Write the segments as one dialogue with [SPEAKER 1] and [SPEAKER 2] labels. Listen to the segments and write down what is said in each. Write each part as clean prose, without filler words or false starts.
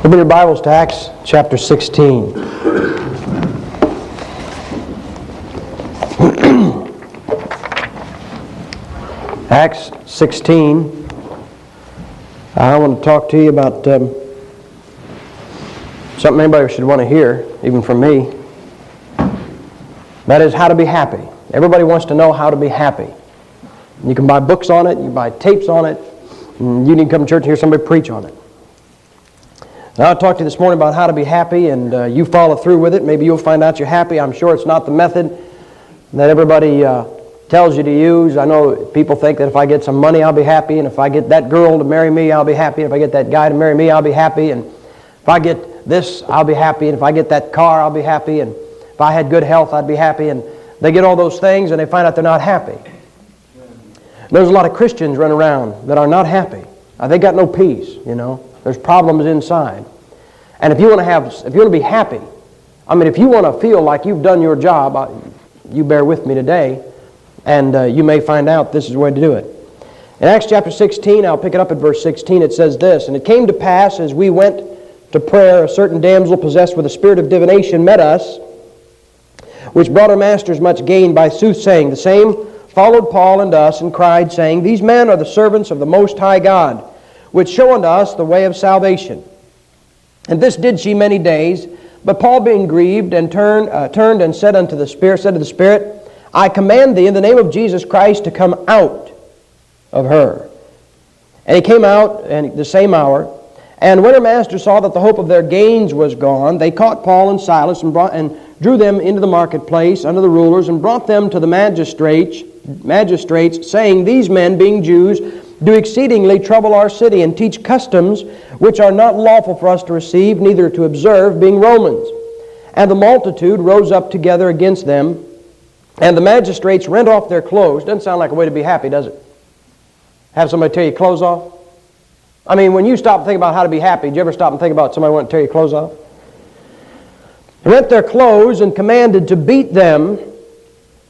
[SPEAKER 1] Open your Bibles to Acts chapter 16. Acts 16. I want to talk to you about something anybody should want to hear, even from me. That is how to be happy. Everybody wants to know how to be happy. You can buy books on it, you can buy tapes on it, and you can come to church and hear somebody preach on it. Now, I'll talk to you this morning about how to be happy, and you follow through with it. Maybe you'll find out you're happy. I'm sure it's not the method that everybody tells you to use. I know people think that if I get some money, I'll be happy, and if I get that girl to marry me, I'll be happy, and if I get that guy to marry me, I'll be happy, and if I get this, I'll be happy, and if I get that car, I'll be happy, and if I had good health, I'd be happy, and they get all those things, and they find out they're not happy. There's a lot of Christians running around that are not happy. They got no peace, you know. There's problems inside. And if you want to be happy, if you want to feel like you've done your job, you bear with me today, and you may find out this is the way to do it. In Acts chapter 16, I'll pick it up at verse 16, it says this, "And it came to pass, as we went to prayer, a certain damsel possessed with a spirit of divination met us, which brought her masters much gain by soothsaying. The same followed Paul and us, and cried, saying, These men are the servants of the Most High God, which show unto us the way of salvation. And this did she many days. But Paul, being grieved, and turned and said to the Spirit, I command thee in the name of Jesus Christ to come out of her. And he came out in the same hour. And when her master saw that the hope of their gains was gone, they caught Paul and Silas and drew them into the marketplace under the rulers, and brought them to the magistrates, saying, These men, being Jews, do exceedingly trouble our city, and teach customs which are not lawful for us to receive, neither to observe, being Romans. And the multitude rose up together against them, and the magistrates rent off their clothes." Doesn't sound like a way to be happy, does it? Have somebody tear your clothes off? When you stop and think about how to be happy, do you ever stop and think about somebody wanting to tear your clothes off? Rent their clothes, and commanded to beat them.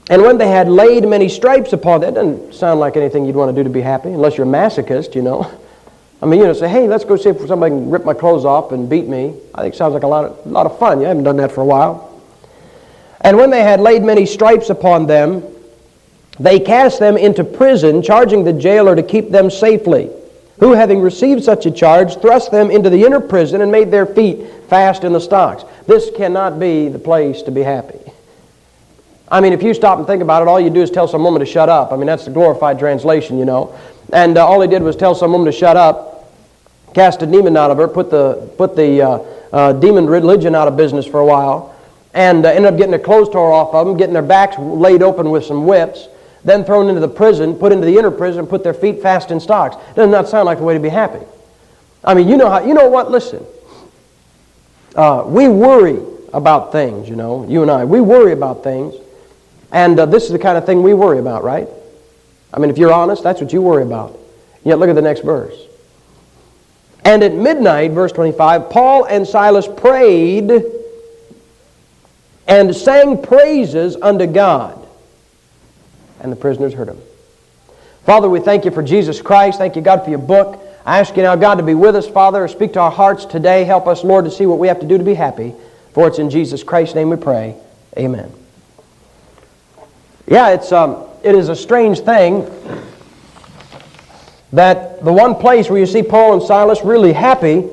[SPEAKER 1] And when they had laid many stripes upon them — that doesn't sound like anything you'd want to do to be happy, unless you're a masochist, you know. Say, hey, let's go see if somebody can rip my clothes off and beat me. I think it sounds like a lot of fun. You haven't done that for a while. "And when they had laid many stripes upon them, they cast them into prison, charging the jailer to keep them safely, who, having received such a charge, thrust them into the inner prison and made their feet fast in the stocks." This cannot be the place to be happy. If you stop and think about it, all you do is tell some woman to shut up. That's the glorified translation, you know. And all he did was tell some woman to shut up, cast a demon out of her, put the demon religion out of business for a while, and ended up getting their clothes tore off of them, getting their backs laid open with some whips, then thrown into the prison, put into the inner prison, and put their feet fast in stocks. Does not sound like the way to be happy. You know what? Listen. We worry about things, you know, you and I. We worry about things. And this is the kind of thing we worry about, right? If you're honest, that's what you worry about. Yet look at the next verse. "And at midnight," verse 25, "Paul and Silas prayed and sang praises unto God. And the prisoners heard them." Father, we thank you for Jesus Christ. Thank you, God, for your book. I ask you now, God, to be with us, Father. Speak to our hearts today. Help us, Lord, to see what we have to do to be happy. For it's in Jesus Christ's name we pray. Amen. Yeah, it is a strange thing that the one place where you see Paul and Silas really happy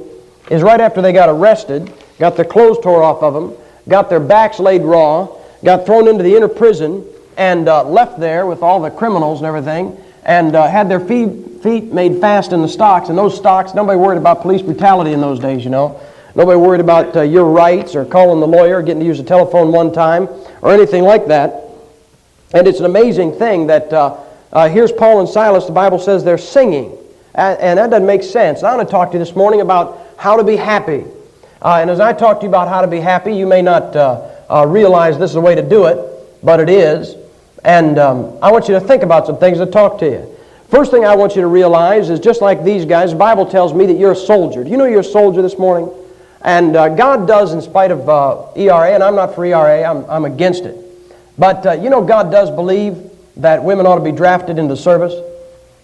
[SPEAKER 1] is right after they got arrested, got their clothes tore off of them, got their backs laid raw, got thrown into the inner prison, and left there with all the criminals and everything, and had their feet made fast in the stocks. And those stocks, nobody worried about police brutality in those days, you know. Nobody worried about your rights or calling the lawyer, or getting to use the telephone one time, or anything like that. And it's an amazing thing that here's Paul and Silas. The Bible says they're singing. And that doesn't make sense. I want to talk to you this morning about how to be happy. And as I talk to you about how to be happy, you may not realize this is the way to do it, but it is. And I want you to think about some things to talk to you. First thing I want you to realize is, just like these guys, the Bible tells me that you're a soldier. Do you know you're a soldier this morning? And God does, in spite of ERA, and I'm not for ERA, I'm against it. But God does believe that women ought to be drafted into service.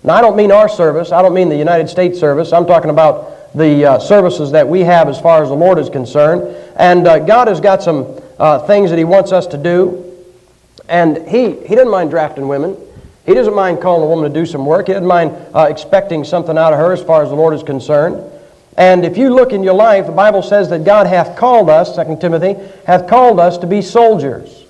[SPEAKER 1] Now, I don't mean our service. I don't mean the United States service. I'm talking about the services that we have as far as the Lord is concerned. And God has got some things that He wants us to do. And He doesn't mind drafting women. He doesn't mind calling a woman to do some work. He doesn't mind expecting something out of her as far as the Lord is concerned. And if you look in your life, the Bible says that God hath called us, 2 Timothy, hath called us to be soldiers.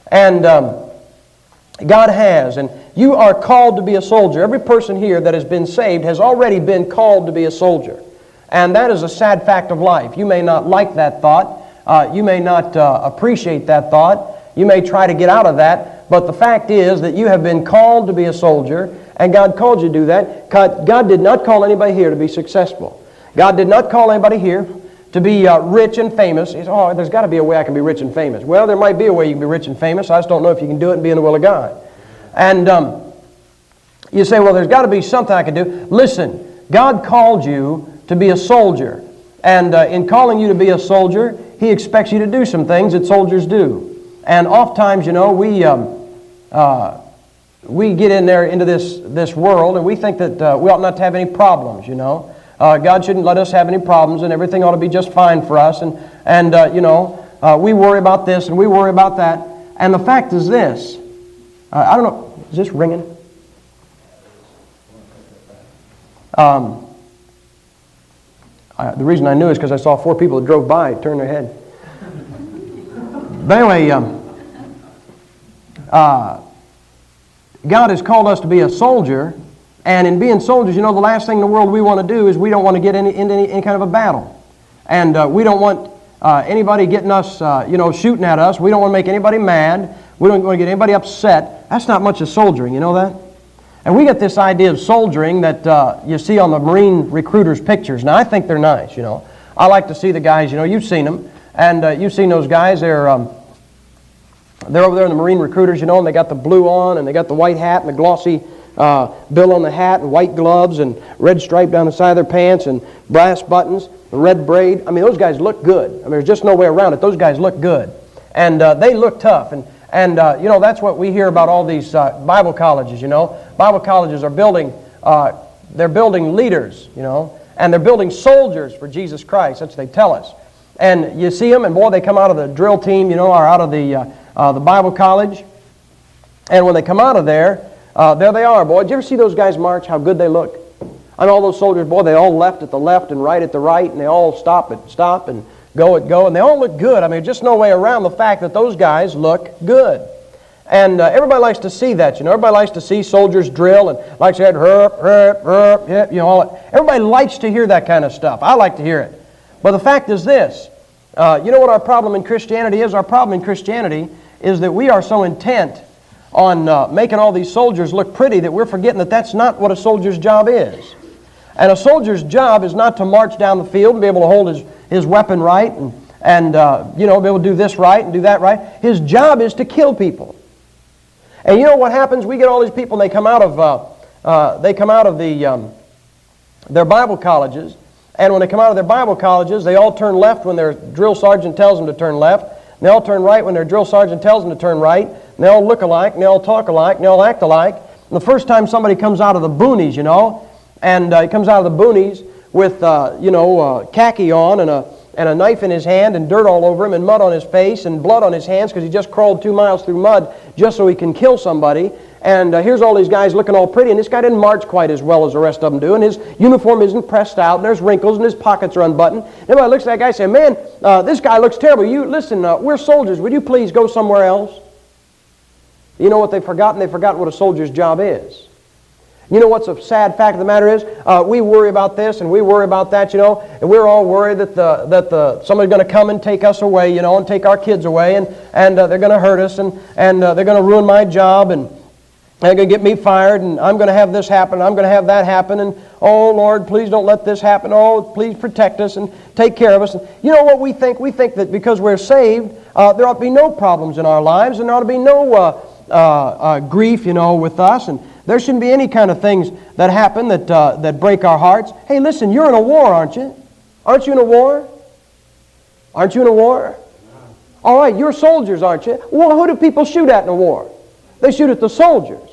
[SPEAKER 1] And God has. And you are called to be a soldier. Every person here that has been saved has already been called to be a soldier. And that is a sad fact of life. You may not like that thought. You may not appreciate that thought. You may try to get out of that. But the fact is that you have been called to be a soldier, and God called you to do that. God did not call anybody here to be successful. God did not call anybody here to be rich and famous. He said, oh, there's got to be a way I can be rich and famous. Well, there might be a way you can be rich and famous. I just don't know if you can do it and be in the will of God. And you say, well, there's got to be something I can do. Listen, God called you to be a soldier. And in calling you to be a soldier, He expects you to do some things that soldiers do. And oftentimes, you know, we get in there into this world, and we think that we ought not to have any problems, you know. God shouldn't let us have any problems, and everything ought to be just fine for us. And you know, we worry about this and we worry about that. And the fact is this. I don't know, is this ringing? The reason I knew is because I saw 4 people that drove by turn their head. But anyway, God has called us to be a soldier, and in being soldiers, you know, the last thing in the world we want to do is we don't want to get into any kind of a battle. And we don't want anybody getting us, you know, shooting at us. We don't want to make anybody mad. We don't want to get anybody upset. That's not much of soldiering, you know that? And we get this idea of soldiering that you see on the Marine recruiters' pictures. Now, I think they're nice, you know. I like to see the guys, you know, you've seen them. And you've seen those guys, they're over there in the Marine recruiters, you know, and they got the blue on, and they got the white hat, and the glossy bill on the hat, and white gloves, and red stripe down the side of their pants, and brass buttons, red braid. I mean, those guys look good. I mean, there's just no way around it. Those guys look good. And they look tough. And you know, that's what we hear about all these Bible colleges, you know. Bible colleges are building, they're building leaders, you know, and they're building soldiers for Jesus Christ. That's what they tell us. And you see them, and boy, they come out of the drill team, you know, or out of the Bible college. And when they come out of there they are, boy. Did you ever see those guys march, how good they look? And all those soldiers, boy, they all left at the left and right at the right, and they all stop and go at go, and they all look good. I mean, just no way around the fact that those guys look good. And everybody likes to see that, you know. Everybody likes to see soldiers drill and likes to hear herp, you know, all that. Everybody likes to hear that kind of stuff. I like to hear it. But the fact is this, you know what our problem in Christianity is? Our problem in Christianity is that we are so intent on making all these soldiers look pretty that we're forgetting that that's not what a soldier's job is. And a soldier's job is not to march down the field and be able to hold his weapon right and you know, be able to do this right and do that right. His job is to kill people. And you know what happens? We get all these people, and they come out of their Bible colleges. And when they come out of their Bible colleges, they all turn left when their drill sergeant tells them to turn left. And they all turn right when their drill sergeant tells them to turn right. And they all look alike, and they all talk alike, and they all act alike. And the first time somebody comes out of the boonies, you know, and he comes out of the boonies with, you know, khaki on and a knife in his hand and dirt all over him and mud on his face and blood on his hands because he just crawled 2 miles through mud just so he can kill somebody. And here's all these guys looking all pretty, and this guy didn't march quite as well as the rest of them do, and his uniform isn't pressed out, and there's wrinkles, and his pockets are unbuttoned. Everybody looks at that guy and says, man, this guy looks terrible. You listen, we're soldiers. Would you please go somewhere else? You know what they've forgotten? They've forgotten what a soldier's job is. You know what's a sad fact of the matter is? We worry about this and we worry about that, you know, and we're all worried that somebody's going to come and take us away, you know, and take our kids away, and they're going to hurt us, and they're going to ruin my job, and they're going to get me fired, and I'm going to have this happen, and I'm going to have that happen, and oh, Lord, please don't let this happen. Oh, please protect us and take care of us. And you know what we think? We think that because we're saved, there ought to be no problems in our lives, and there ought to be no grief, you know, with us, and there shouldn't be any kind of things that happen that break our hearts. Hey, listen, you're in a war, aren't you? Aren't you in a war? Aren't you in a war? All right, you're soldiers, aren't you? Well, who do people shoot at in a war? They shoot at the soldiers.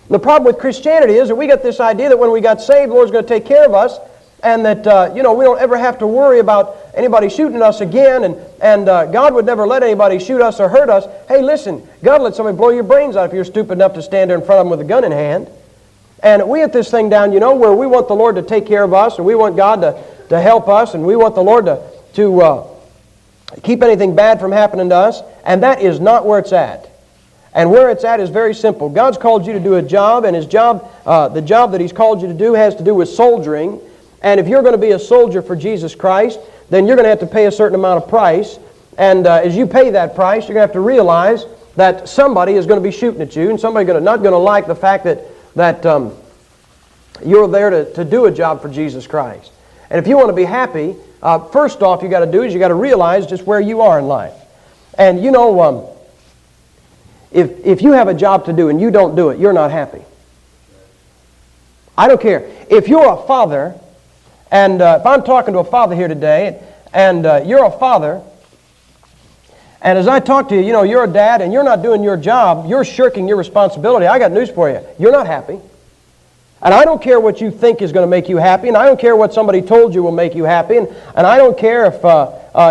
[SPEAKER 1] The problem with Christianity is that we got this idea that when we got saved, the Lord's going to take care of us. and that, we don't ever have to worry about anybody shooting us again, and God would never let anybody shoot us or hurt us. Hey, listen, God let somebody blow your brains out if you're stupid enough to stand there in front of them with a gun in hand. And we get this thing down, where we want the Lord to take care of us, and we want God to help us, and we want the Lord to keep anything bad from happening to us, and that is not where it's at. And where it's at is very simple. God's called you to do a job, and His job, the job that He's called you to do has to do with soldiering. And if you're going to be a soldier for Jesus Christ, then you're going to have to pay a certain amount of price. And as you pay that price, you're going to have to realize that somebody is going to be shooting at you, and somebody's not going to like the fact that you're there to do a job for Jesus Christ. And if you want to be happy, first off you got to do is you got to realize just where you are in life. And if you have a job to do and you don't do it, you're not happy. I don't care. If you're a father, and if I'm talking to a father here today, and you're a father, and as I talk to you, you're a dad and you're not doing your job, you're shirking your responsibility, I got news for you. You're not happy. And I don't care what you think is going to make you happy, and I don't care what somebody told you will make you happy, and I don't care if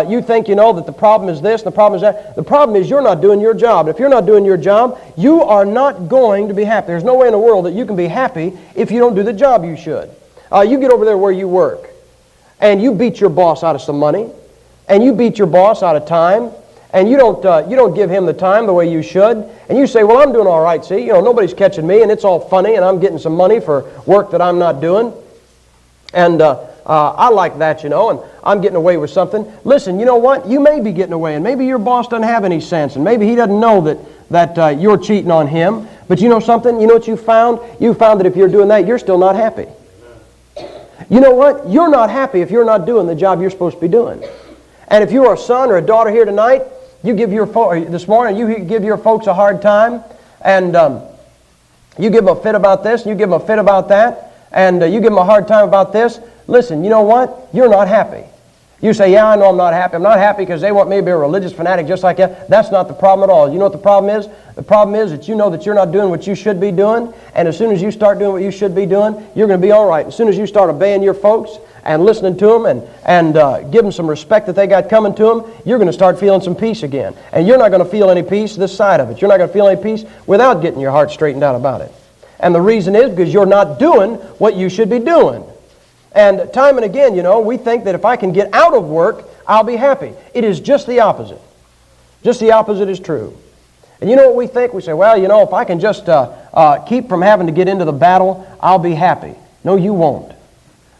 [SPEAKER 1] you think that the problem is this and the problem is that. The problem is you're not doing your job. If you're not doing your job, you are not going to be happy. There's no way in the world that you can be happy if you don't do the job you should. You get over there where you work, and you beat your boss out of some money, and you beat your boss out of time, and you don't give him the time the way you should, and you say, well, I'm doing all right, see, nobody's catching me, and it's all funny, and I'm getting some money for work that I'm not doing, and I like that, and I'm getting away with something. Listen, you know what? You may be getting away, and maybe your boss doesn't have any sense, and maybe he doesn't know that you're cheating on him, but you know something? You know what you found? You found that if you're doing that, you're still not happy. You know what? You're not happy if you're not doing the job you're supposed to be doing. And if you're a son or a daughter here tonight, you give this morning, you give your folks a hard time, and you give them a fit about this, and you give them a fit about that, and you give them a hard time about this. Listen, you know what? You're not happy. You say, yeah, I know I'm not happy. I'm not happy because they want me to be a religious fanatic just like that. That's not the problem at all. You know what the problem is? The problem is that you know that you're not doing what you should be doing, and as soon as you start doing what you should be doing, you're going to be all right. As soon as you start obeying your folks and listening to them and give them some respect that they got coming to them, you're going to start feeling some peace again. And you're not going to feel any peace this side of it. You're not going to feel any peace without getting your heart straightened out about it. And the reason is because you're not doing what you should be doing. And time and again, we think that if I can get out of work, I'll be happy. It is just the opposite. Just the opposite is true. And you know what we think? We say, well, if I can just keep from having to get into the battle, I'll be happy. No, you won't.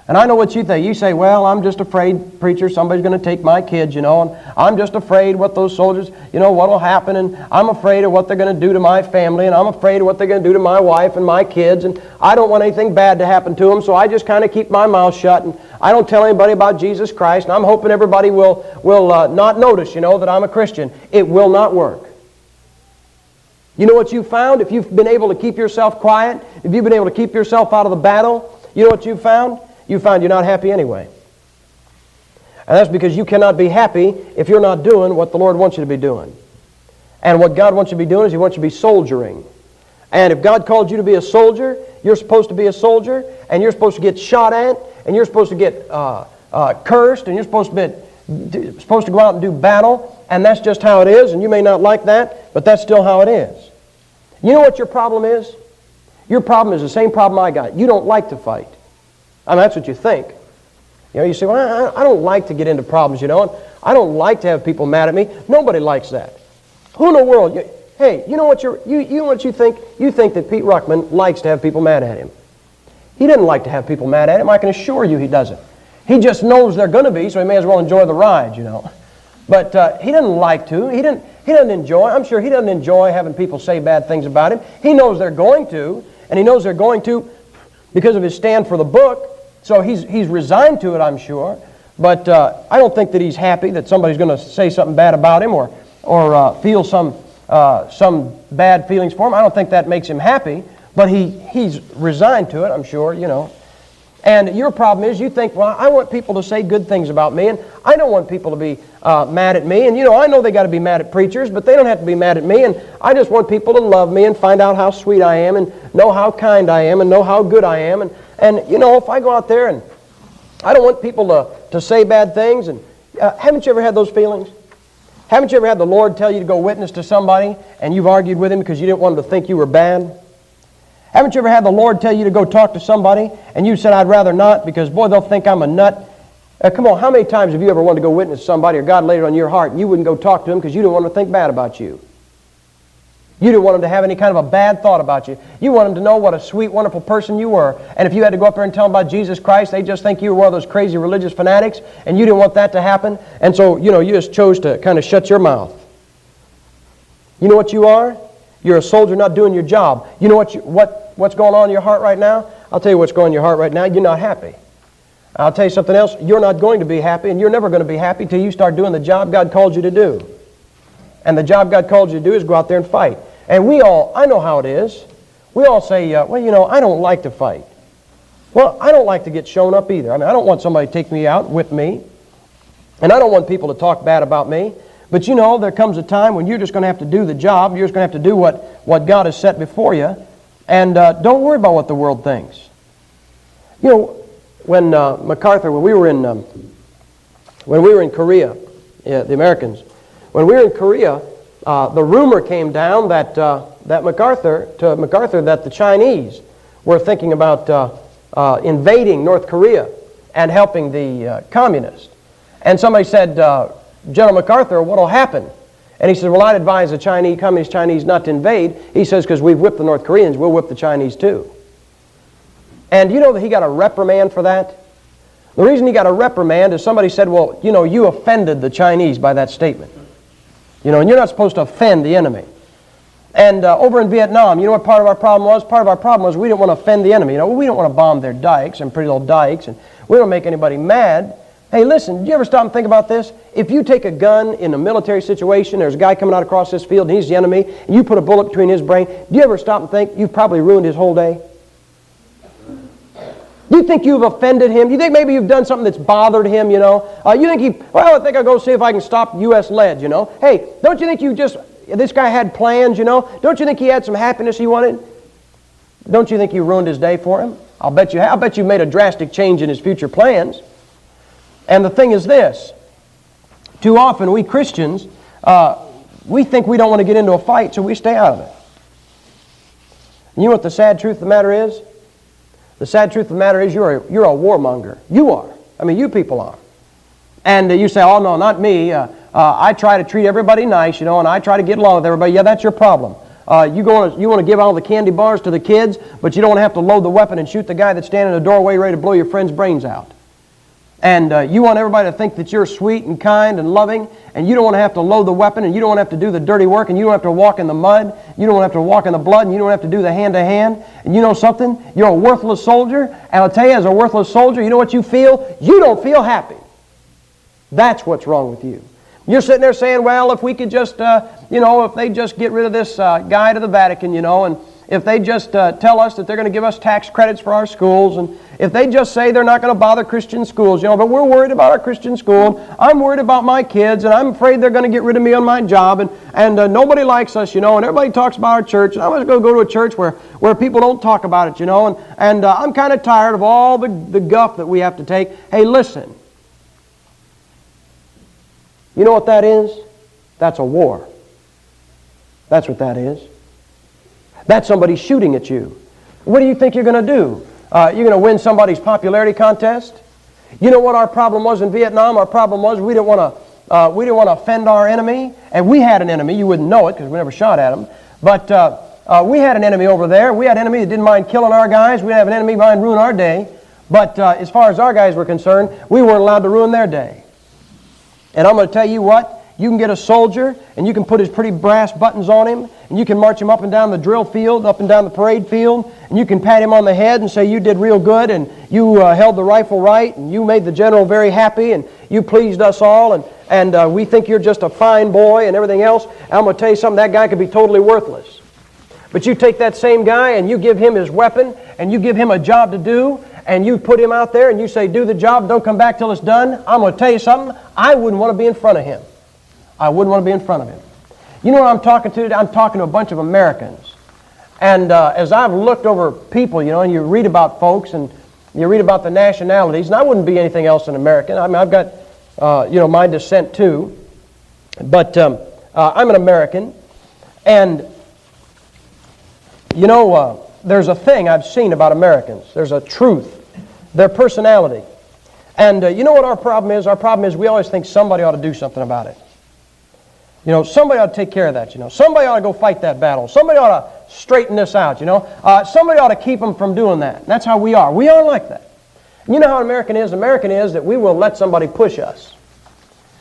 [SPEAKER 1] And I know what you think. You say, well, I'm just afraid, preacher, somebody's going to take my kids, and I'm just afraid what those soldiers, what will happen, and I'm afraid of what they're going to do to my family, and I'm afraid of what they're going to do to my wife and my kids, and I don't want anything bad to happen to them, so I just kind of keep my mouth shut, and I don't tell anybody about Jesus Christ, and I'm hoping everybody will not notice, that I'm a Christian. It will not work. You know what you found? If you've been able to keep yourself quiet, if you've been able to keep yourself out of the battle, you know what you found? You find you're not happy anyway. And that's because you cannot be happy if you're not doing what the Lord wants you to be doing. And what God wants you to be doing is He wants you to be soldiering. And if God called you to be a soldier, you're supposed to be a soldier, and you're supposed to get shot at, and you're supposed to get cursed, and you're supposed to go out and do battle, and that's just how it is, and you may not like that, but that's still how it is. You know what your problem is? Your problem is the same problem I got. You don't like to fight. I mean, that's what you think. You say, well, I don't like to get into problems, and I don't like to have people mad at me. Nobody likes that. Who in the world? Hey, you know what you think? You think that Pete Ruckman likes to have people mad at him. He doesn't like to have people mad at him. I can assure you he doesn't. He just knows they're going to be, so he may as well enjoy the ride, But he doesn't like to. He doesn't enjoy. I'm sure he doesn't enjoy having people say bad things about him. He knows they're going to, and he knows they're going to because of his stand for the book. So he's resigned to it, I'm sure. But I don't think that he's happy that somebody's going to say something bad about him or feel some bad feelings for him. I don't think that makes him happy. But he's resigned to it, I'm sure, And your problem is you think, well, I want people to say good things about me, and I don't want people to be mad at me. And, I know they got to be mad at preachers, but they don't have to be mad at me. And I just want people to love me and find out how sweet I am and know how kind I am and know how good I am. And if I go out there and I don't want people to say bad things. And haven't you ever had those feelings? Haven't you ever had the Lord tell you to go witness to somebody and you've argued with him because you didn't want him to think you were bad? Haven't you ever had the Lord tell you to go talk to somebody and you said, I'd rather not because, boy, they'll think I'm a nut? Come on, how many times have you ever wanted to go witness to somebody or God laid it on your heart and you wouldn't go talk to them because you didn't want them to think bad about you? You didn't want them to have any kind of a bad thought about you. You want them to know what a sweet, wonderful person you were. And if you had to go up there and tell them about Jesus Christ, they just think you were one of those crazy religious fanatics, and you didn't want that to happen. And so, you just chose to kind of shut your mouth. You know what you are? You're a soldier not doing your job. You know what's going on in your heart right now? I'll tell you what's going on in your heart right now. You're not happy. I'll tell you something else. You're not going to be happy, and you're never going to be happy till you start doing the job God called you to do. And the job God called you to do is go out there and fight. And I know how it is. We all say, I don't like to fight. Well, I don't like to get shown up either. I mean, I don't want somebody to take me out and whip me. And I don't want people to talk bad about me. But there comes a time when you're just going to have to do the job. You're just going to have to do what God has set before you. And don't worry about what the world thinks. When MacArthur, when we were in Korea, the Americans, when we were in Korea, the rumor came down that MacArthur that the Chinese were thinking about invading North Korea and helping the communists. And somebody said, General MacArthur, what will happen? And he said, well, I'd advise the communist Chinese not to invade. He says, because we've whipped the North Koreans, we'll whip the Chinese too. And you know that he got a reprimand for that? The reason he got a reprimand is somebody said, well, you offended the Chinese by that statement. And you're not supposed to offend the enemy. And over in Vietnam, you know what part of our problem was? Part of our problem was we didn't want to offend the enemy. We don't want to bomb their dikes and pretty little dikes, and we don't make anybody mad. Hey, listen, do you ever stop and think about this? If you take a gun in a military situation, there's a guy coming out across this field and he's the enemy, and you put a bullet between his brain, do you ever stop and think you've probably ruined his whole day? Do you think you've offended him? Do you think maybe you've done something that's bothered him, You think I think I'll go see if I can stop U.S. lead, Hey, don't you think this guy had plans, Don't you think he had some happiness he wanted? Don't you think you ruined his day for him? I'll bet you made a drastic change in his future plans. And the thing is this. Too often we Christians, we think we don't want to get into a fight, so we stay out of it. And you know what the sad truth of the matter is? The sad truth of the matter is you're a warmonger. You are. I mean, you people are. And you say, oh, no, not me. I try to treat everybody nice, and I try to get along with everybody. Yeah, that's your problem. You want to give all the candy bars to the kids, but you don't want to have to load the weapon and shoot the guy that's standing in the doorway ready to blow your friend's brains out. And you want everybody to think that you're sweet and kind and loving, and you don't want to have to load the weapon, and you don't want to have to do the dirty work, and you don't have to walk in the mud, you don't want to have to walk in the blood, and you don't have to do the hand-to-hand. And you know something? You're a worthless soldier, and I'll tell you, as a worthless soldier, you know what you feel? You don't feel happy. That's what's wrong with you. You're sitting there saying, well, if we could just, if they just get rid of this guy to the Vatican, and if they just tell us that they're going to give us tax credits for our schools, and if they just say they're not going to bother Christian schools, but we're worried about our Christian school, I'm worried about my kids, and I'm afraid they're going to get rid of me on my job, and nobody likes us, and everybody talks about our church, and I'm going to go to a church where people don't talk about it, and I'm kind of tired of all the guff that we have to take. Hey, listen. You know what that is? That's a war. That's what that is. That's somebody shooting at you. What do you think you're going to do? You're going to win somebody's popularity contest? You know what our problem was in Vietnam? Our problem was we didn't want to offend our enemy, and we had an enemy. You wouldn't know it because we never shot at him. But we had an enemy over there. We had an enemy that didn't mind killing our guys. We didn't have an enemy that mind ruin our day. But as far as our guys were concerned, we weren't allowed to ruin their day. And I'm going to tell you what. You can get a soldier, and you can put his pretty brass buttons on him, and you can march him up and down the drill field, up and down the parade field, and you can pat him on the head and say you did real good, and you held the rifle right, and you made the general very happy, and you pleased us all, and we think you're just a fine boy and everything else. And I'm going to tell you something, that guy could be totally worthless. But you take that same guy, and you give him his weapon, and you give him a job to do, and you put him out there, and you say, do the job, don't come back till it's done. I'm going to tell you something, I wouldn't want to be in front of him. I wouldn't want to be in front of him. You know what I'm talking to? I'm talking to a bunch of Americans. And as I've looked over people, and you read about folks, and you read about the nationalities, and I wouldn't be anything else than American. I mean, I've got, my descent too. But I'm an American. And, there's a thing I've seen about Americans. There's a truth. Their personality. And you know what our problem is? Our problem is we always think somebody ought to do something about it. Somebody ought to take care of that, Somebody ought to go fight that battle. Somebody ought to straighten this out, Somebody ought to keep them from doing that. That's how we are. We are like that. You know how an American is? American is that we will let somebody push us.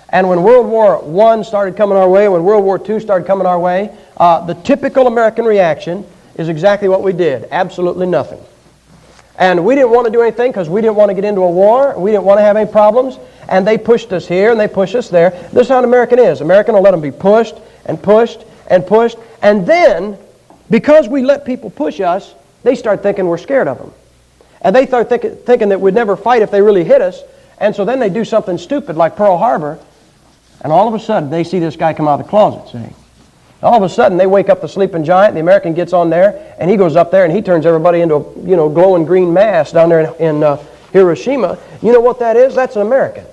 [SPEAKER 1] And when World War I started coming our way, when World War II started coming our way, the typical American reaction is exactly what we did. Absolutely nothing. And we didn't want to do anything because we didn't want to get into a war. We didn't want to have any problems. And they pushed us here and they pushed us there. This is how an American is. American will let them be pushed and pushed and pushed. And then, because we let people push us, they start thinking we're scared of them. And they start thinking that we'd never fight if they really hit us. And so then they do something stupid like Pearl Harbor. And all of a sudden, they see this guy come out of the closet, see? All of a sudden, they wake up the sleeping giant. The American gets on there, and he goes up there, and he turns everybody into a glowing green mass down there in Hiroshima. You know what that is? That's an American.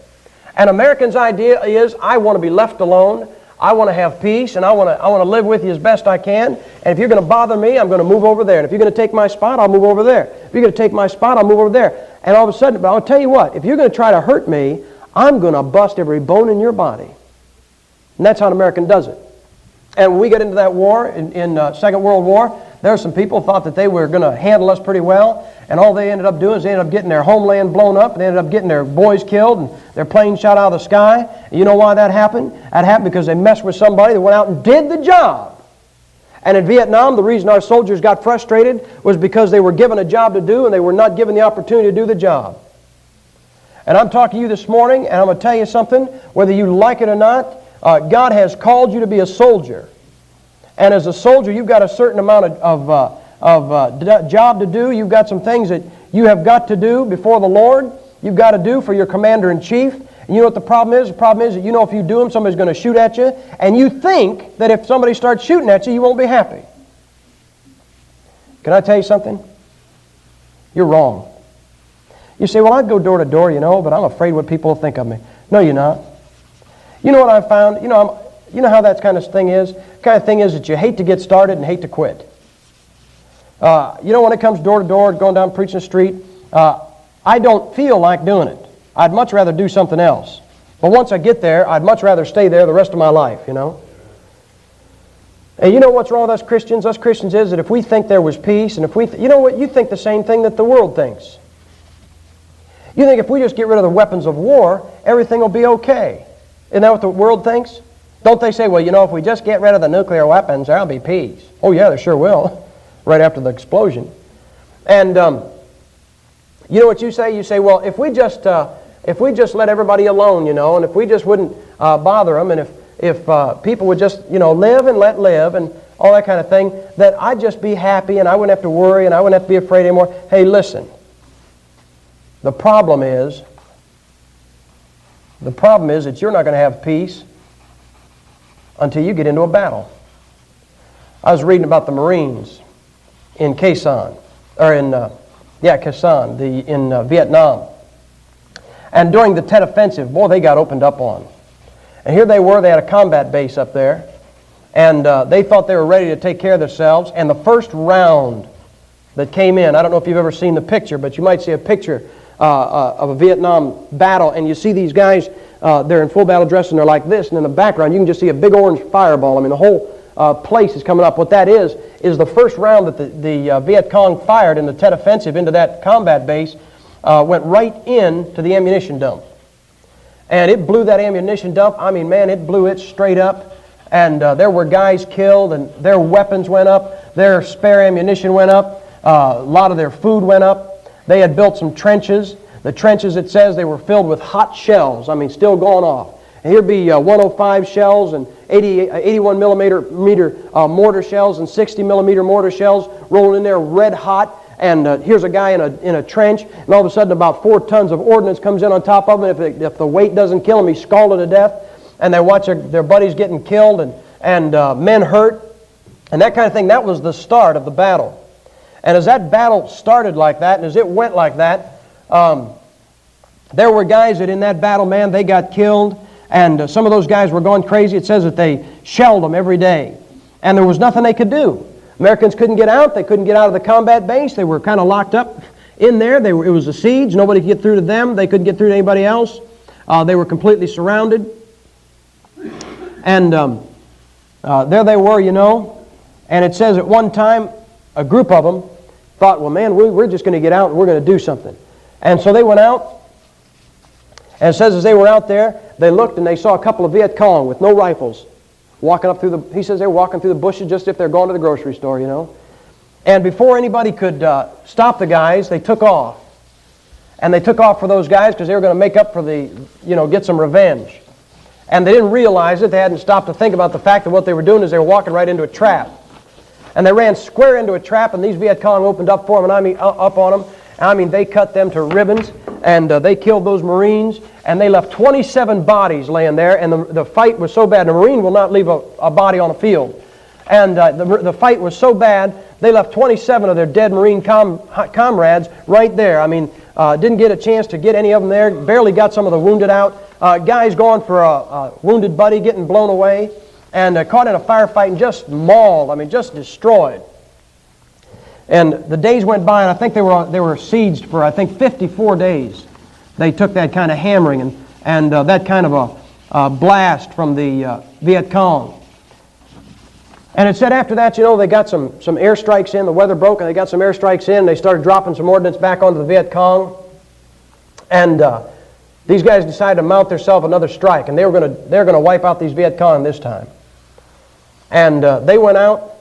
[SPEAKER 1] An American's idea is, I want to be left alone. I want to have peace, and I want to live with you as best I can. And if you're going to bother me, I'm going to move over there. And if you're going to take my spot, I'll move over there. If you're going to take my spot, I'll move over there. And all of a sudden, but I'll tell you what, if you're going to try to hurt me, I'm going to bust every bone in your body. And that's how an American does it. And when we get into that war, in Second World War, there were some people who thought that they were going to handle us pretty well. And all they ended up doing is they ended up getting their homeland blown up. And they ended up getting their boys killed and their planes shot out of the sky. And you know why that happened? That happened because they messed with somebody that went out and did the job. And in Vietnam, the reason our soldiers got frustrated was because they were given a job to do and they were not given the opportunity to do the job. And I'm talking to you this morning, and I'm going to tell you something, whether you like it or not, God has called you to be a soldier. And as a soldier, you've got a certain amount of job to do. You've got some things that you have got to do before the Lord. You've got to do for your commander-in-chief. And you know what the problem is? The problem is that if you do them, somebody's going to shoot at you. And you think that if somebody starts shooting at you, you won't be happy. Can I tell you something? You're wrong. You say, well, I'd go door to door, but I'm afraid what people will think of me. No, you're not. You know what I've found? You know how that kind of thing is? The kind of thing is that you hate to get started and hate to quit. When it comes door to door, going down preaching the street, I don't feel like doing it. I'd much rather do something else. But once I get there, I'd much rather stay there the rest of my life, And you know what's wrong with us Christians? Us Christians is that if we think there was peace, and if we, you think the same thing that the world thinks. You think if we just get rid of the weapons of war, everything will be okay. Isn't that what the world thinks? Don't they say, well, if we just get rid of the nuclear weapons, there'll be peace. Oh, yeah, there sure will, right after the explosion. And you know what you say? You say, well, if we just let everybody alone, and if we just wouldn't bother them, and if people would just, live and let live, and all that kind of thing, that I'd just be happy, and I wouldn't have to worry, and I wouldn't have to be afraid anymore. Hey, listen. The problem is that you're not going to have peace until you get into a battle. I was reading about the Marines in Quezon, in Vietnam. And during the Tet Offensive, boy, they got opened up on. And here they were, they had a combat base up there, and they thought they were ready to take care of themselves. And the first round that came in, I don't know if you've ever seen the picture, but you might see a picture of a Vietnam battle, and you see these guys, they're in full battle dress, and they're like this, and in the background you can just see a big orange fireball. I mean, the whole place is coming up. What that is the first round that the Viet Cong fired in the Tet Offensive into that combat base went right into the ammunition dump. And it blew that ammunition dump. I mean, man, it blew it straight up, and there were guys killed, and their weapons went up, their spare ammunition went up, a lot of their food went up. They had built some trenches. The trenches, it says, they were filled with hot shells. I mean, still going off. And here'd be 105 shells and 81 millimeter mortar shells and 60 millimeter mortar shells rolling in there red hot. And here's a guy in a trench, and all of a sudden about 4 tons of ordnance comes in on top of him. If the weight doesn't kill him, he's scalded to death. And they watch their buddies getting killed and men hurt. And that kind of thing. That was the start of the battle. And as that battle started like that, and as it went like that, there were guys that in that battle, man, they got killed, and some of those guys were going crazy. It says that they shelled them every day, and there was nothing they could do. Americans couldn't get out. They couldn't get out of the combat base. They were kind of locked up in there. It was a siege. Nobody could get through to them. They couldn't get through to anybody else. They were completely surrounded. And there they were, you know. And it says at one time, a group of them thought, well, man, we're just going to get out and we're going to do something. And so they went out. And it says as they were out there, they looked and they saw a couple of Viet Cong with no rifles walking up through he says they were walking through the bushes just if they're going to the grocery store, you know. And before anybody could stop the guys, they took off. And they took off for those guys because they were going to make up for get some revenge. And they didn't realize it. They hadn't stopped to think about the fact that what they were doing is they were walking right into a trap. And they ran square into a trap, and these Viet Cong opened up for them, and I mean, up on them. I mean, they cut them to ribbons, and they killed those Marines, and they left 27 bodies laying there, and the fight was so bad. The Marine will not leave a body on a field. And the fight was so bad, they left 27 of their dead Marine comrades right there. I mean, didn't get a chance to get any of them there, barely got some of the wounded out. Guys going for a wounded buddy getting blown away, and caught in a firefight and just mauled, I mean, just destroyed. And the days went by, and I think they were sieged for, I think, 54 days. They took that kind of hammering and that kind of a blast from the Viet Cong. And it said after that, you know, they got some airstrikes in. The weather broke, and they got some airstrikes in. And they started dropping some ordnance back onto the Viet Cong. And these guys decided to mount themselves another strike, and they were going to wipe out these Viet Cong this time. And they went out,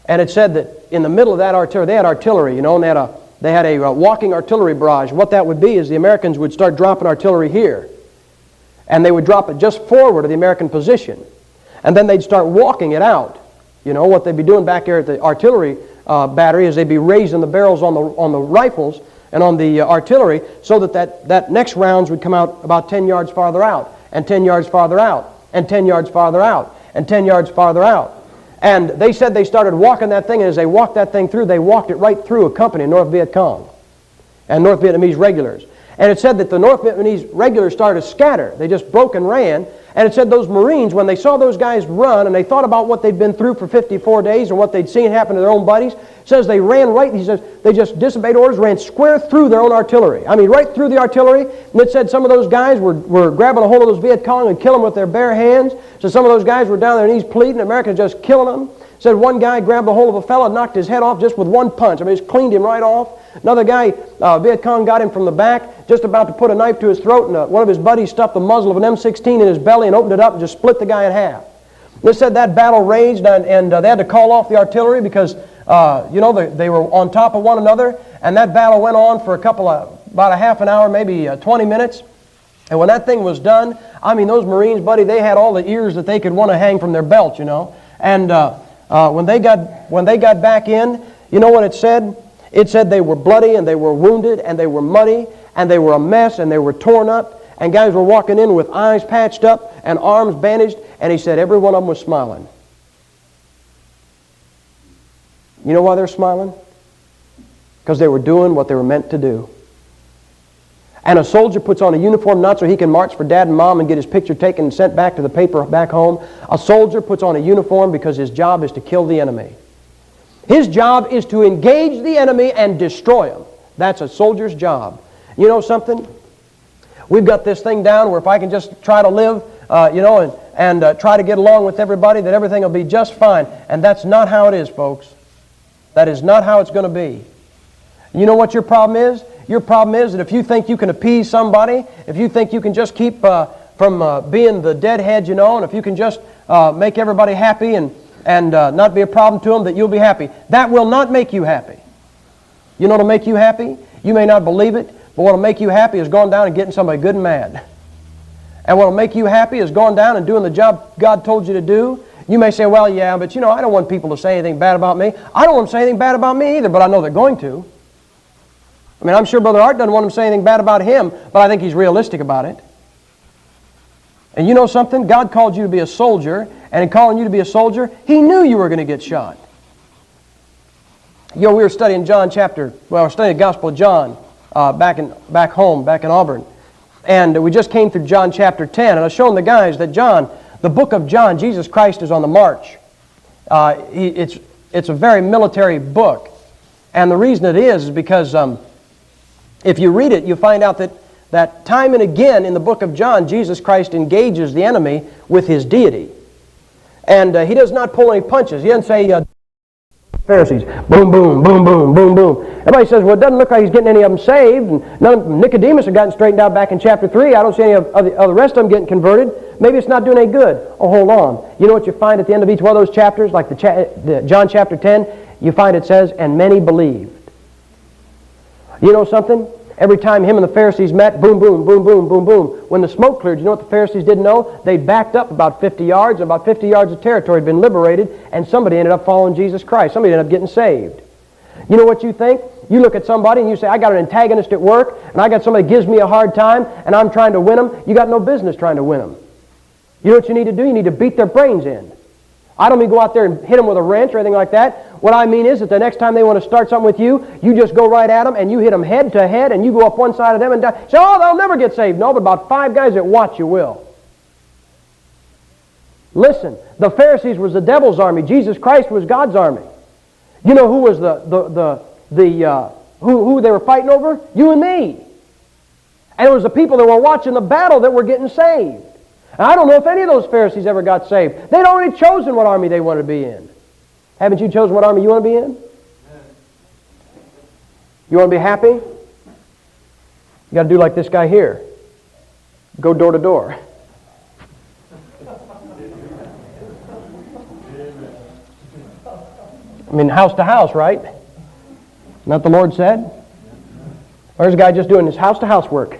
[SPEAKER 1] and it said that in the middle of that artillery, they had artillery, you know, and they had a walking artillery barrage. What that would be is the Americans would start dropping artillery here, and they would drop it just forward of the American position, and then they'd start walking it out. You know, what they'd be doing back there at the artillery battery is they'd be raising the barrels on the rifles and on the artillery so that next rounds would come out about 10 yards farther out, and 10 yards farther out, and 10 yards farther out, and 10 yards farther out. And they said they started walking that thing, and as they walked that thing through, they walked it right through a company of North Viet Cong and North Vietnamese regulars. And it said that the North Vietnamese regulars started to scatter. They just broke and ran. And it said those Marines, when they saw those guys run and they thought about what they'd been through for 54 days and what they'd seen happen to their own buddies, it says they ran right, he says, they just disobeyed orders, ran square through their own artillery. I mean, right through the artillery. And it said some of those guys were grabbing a hold of those Viet Cong and killing them with their bare hands. So some of those guys were down on their knees pleading, the Americans just killing them. It said one guy grabbed a hold of a fellow and knocked his head off just with one punch. I mean, just cleaned him right off. Another guy, Viet Cong, got him from the back, just about to put a knife to his throat, and one of his buddies stuffed the muzzle of an M16 in his belly and opened it up and just split the guy in half. They said that battle raged, and they had to call off the artillery because, they were on top of one another, and that battle went on for about a half an hour, maybe 20 minutes. And when that thing was done, I mean, those Marines, buddy, they had all the ears that they could want to hang from their belt, you know. And when they got back in, you know what it said? It said they were bloody, and they were wounded, and they were muddy, and they were a mess, and they were torn up, and guys were walking in with eyes patched up and arms bandaged, and he said every one of them was smiling. You know why they're smiling? Because they were doing what they were meant to do. And a soldier puts on a uniform not so he can march for dad and mom and get his picture taken and sent back to the paper back home. A soldier puts on a uniform because his job is to kill the enemy. His job is to engage the enemy and destroy him. That's a soldier's job. You know something? We've got this thing down where if I can just try to live, and try to get along with everybody, that everything will be just fine. And that's not how it is, folks. That is not how it's going to be. You know what your problem is? Your problem is that if you think you can appease somebody, if you think you can just keep from being the deadhead, you know, and if you can just make everybody happy and not be a problem to them, that you'll be happy. That will not make you happy. You know what'll make you happy? You may not believe it, but what'll make you happy is going down and getting somebody good and mad. And what'll make you happy is going down and doing the job God told you to do. You may say, well, yeah, but you know, I don't want people to say anything bad about me. I don't want them to say anything bad about me either, but I know they're going to. I mean, I'm sure Brother Art doesn't want them to say anything bad about him, but I think he's realistic about it. And you know something? God called you to be a soldier, and in calling you to be a soldier, He knew you were going to get shot. You know, we were studying we're studying the Gospel of John, back home, back in Auburn. And we just came through John chapter 10, and I was showing the guys that the book of John, Jesus Christ is on the march. It's a very military book. And the reason it is because if you read it, you find out that time and again in the book of John, Jesus Christ engages the enemy with His deity. And He does not pull any punches. He doesn't say, Pharisees, boom, boom, boom, boom, boom, boom. Everybody says, well, it doesn't look like He's getting any of them saved. And none of Nicodemus have gotten straightened out back in chapter 3. I don't see any of the rest of them getting converted. Maybe it's not doing any good. Oh, hold on. You know what you find at the end of each one of those chapters, like the John chapter 10? You find it says, and many believed. You know something? Every time Him and the Pharisees met, boom, boom, boom, boom, boom, boom. When the smoke cleared, you know what the Pharisees didn't know? They backed up about 50 yards, and about 50 yards of territory had been liberated, and somebody ended up following Jesus Christ. Somebody ended up getting saved. You know what you think? You look at somebody and you say, I got an antagonist at work, and I got somebody that gives me a hard time, and I'm trying to win them. You got no business trying to win them. You know what you need to do? You need to beat their brains in. I don't mean go out there and hit them with a wrench or anything like that. What I mean is that the next time they want to start something with you, you just go right at them and you hit them head to head and you go up one side of them and down. Say, oh, they'll never get saved. No, but about 5 guys that watch you will. Listen, the Pharisees was the devil's army. Jesus Christ was God's army. You know who was who they were fighting over? You and me. And it was the people that were watching the battle that were getting saved. And I don't know if any of those Pharisees ever got saved. They'd already chosen what army they wanted to be in. Haven't you chosen what army you want to be in? You want to be happy? You got to do like this guy here. Go door to door. I mean, house to house, right? Isn't that the Lord said? There's a guy just doing his house-to-house work.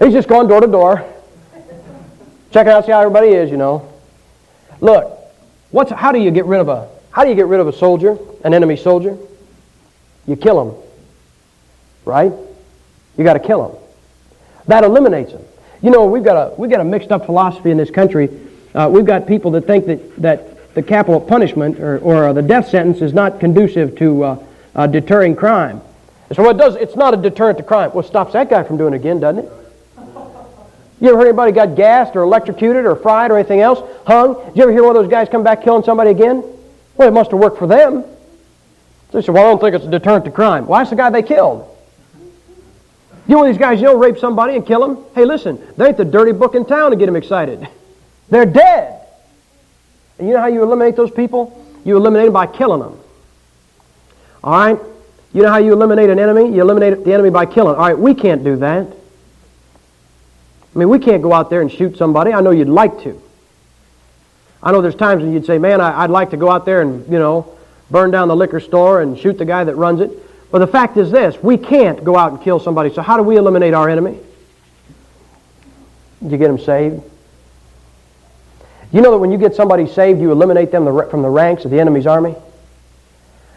[SPEAKER 1] He's just going door to door. Checking out, see how everybody is, you know. Look, how do you get rid of a soldier, an enemy soldier? You kill him, right? You got to kill him. That eliminates him. You know, we've got a mixed up philosophy in this country. We've got people that think that the capital punishment or the death sentence is not conducive to deterring crime. So it's not a deterrent to crime. Well, it stops that guy from doing it again, doesn't it? You ever heard anybody got gassed or electrocuted or fried or anything else? Hung? Did you ever hear one of those guys come back killing somebody again? Well, it must have worked for them. So they said, well, I don't think it's a deterrent to crime. Well, that's the guy they killed. You know these guys, rape somebody and kill them? Hey, listen, they ain't the dirty book in town to get them excited. They're dead. And you know how you eliminate those people? You eliminate them by killing them. All right? You know how you eliminate an enemy? You eliminate the enemy by killing. All right, we can't do that. I mean, we can't go out there and shoot somebody. I know you'd like to. I know there's times when you'd say, man, I'd like to go out there and, burn down the liquor store and shoot the guy that runs it. But the fact is this, we can't go out and kill somebody. So how do we eliminate our enemy? Did you get them saved? You know that when you get somebody saved, you eliminate them from the ranks of the enemy's army?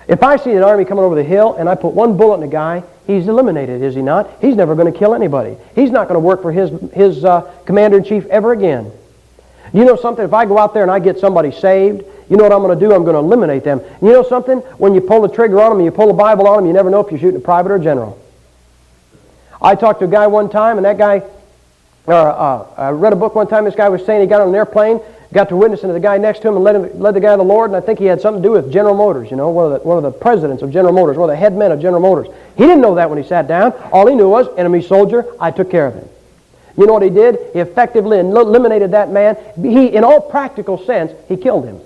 [SPEAKER 1] If I see an army coming over the hill and I put one bullet in a guy, he's eliminated, is he not? He's never going to kill anybody. He's not going to work for his commander-in-chief ever again. You know something? If I go out there and I get somebody saved, you know what I'm going to do? I'm going to eliminate them. You know something? When you pull the trigger on them and you pull the Bible on them, you never know if you're shooting a private or a general. I talked to a guy one time, and that guy, I read a book one time, this guy was saying he got on an airplane, got to witnessing to the guy next to him and led the guy to the Lord, and I think he had something to do with General Motors, one of the presidents of General Motors, one of the head men of General Motors. He didn't know that when he sat down. All he knew was, enemy soldier, I took care of him. You know what he did? He effectively eliminated that man. In all practical sense, he killed him.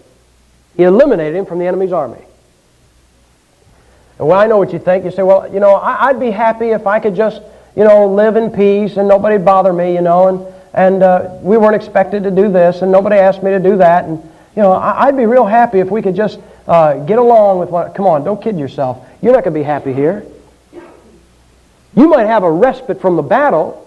[SPEAKER 1] He eliminated him from the enemy's army. And well, I know what you think. You say, well, I'd be happy if I could just, live in peace and nobody bother me, and we weren't expected to do this, and nobody asked me to do that, and I'd be real happy if we could just get along with what. Come on, don't kid yourself. You're not going to be happy here. You might have a respite from the battle.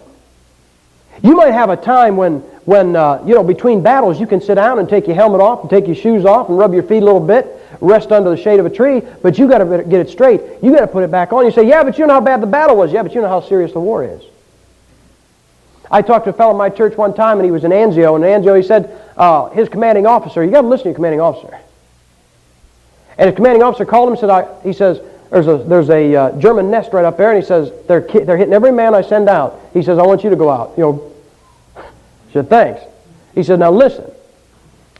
[SPEAKER 1] You might have a time when between battles you can sit down and take your helmet off and take your shoes off and rub your feet a little bit, rest under the shade of a tree. But you got to get it straight. You got to put it back on. You say, yeah, but you know how bad the battle was. Yeah, but you know how serious the war is. I talked to a fellow in my church one time, and he was in Anzio. And in Anzio, he said, his commanding officer, you got to listen to your commanding officer. And his commanding officer called him and said, he says, there's a German nest right up there, and he says, they're hitting every man I send out. He says, I want you to go out. He said, thanks. He said, now listen.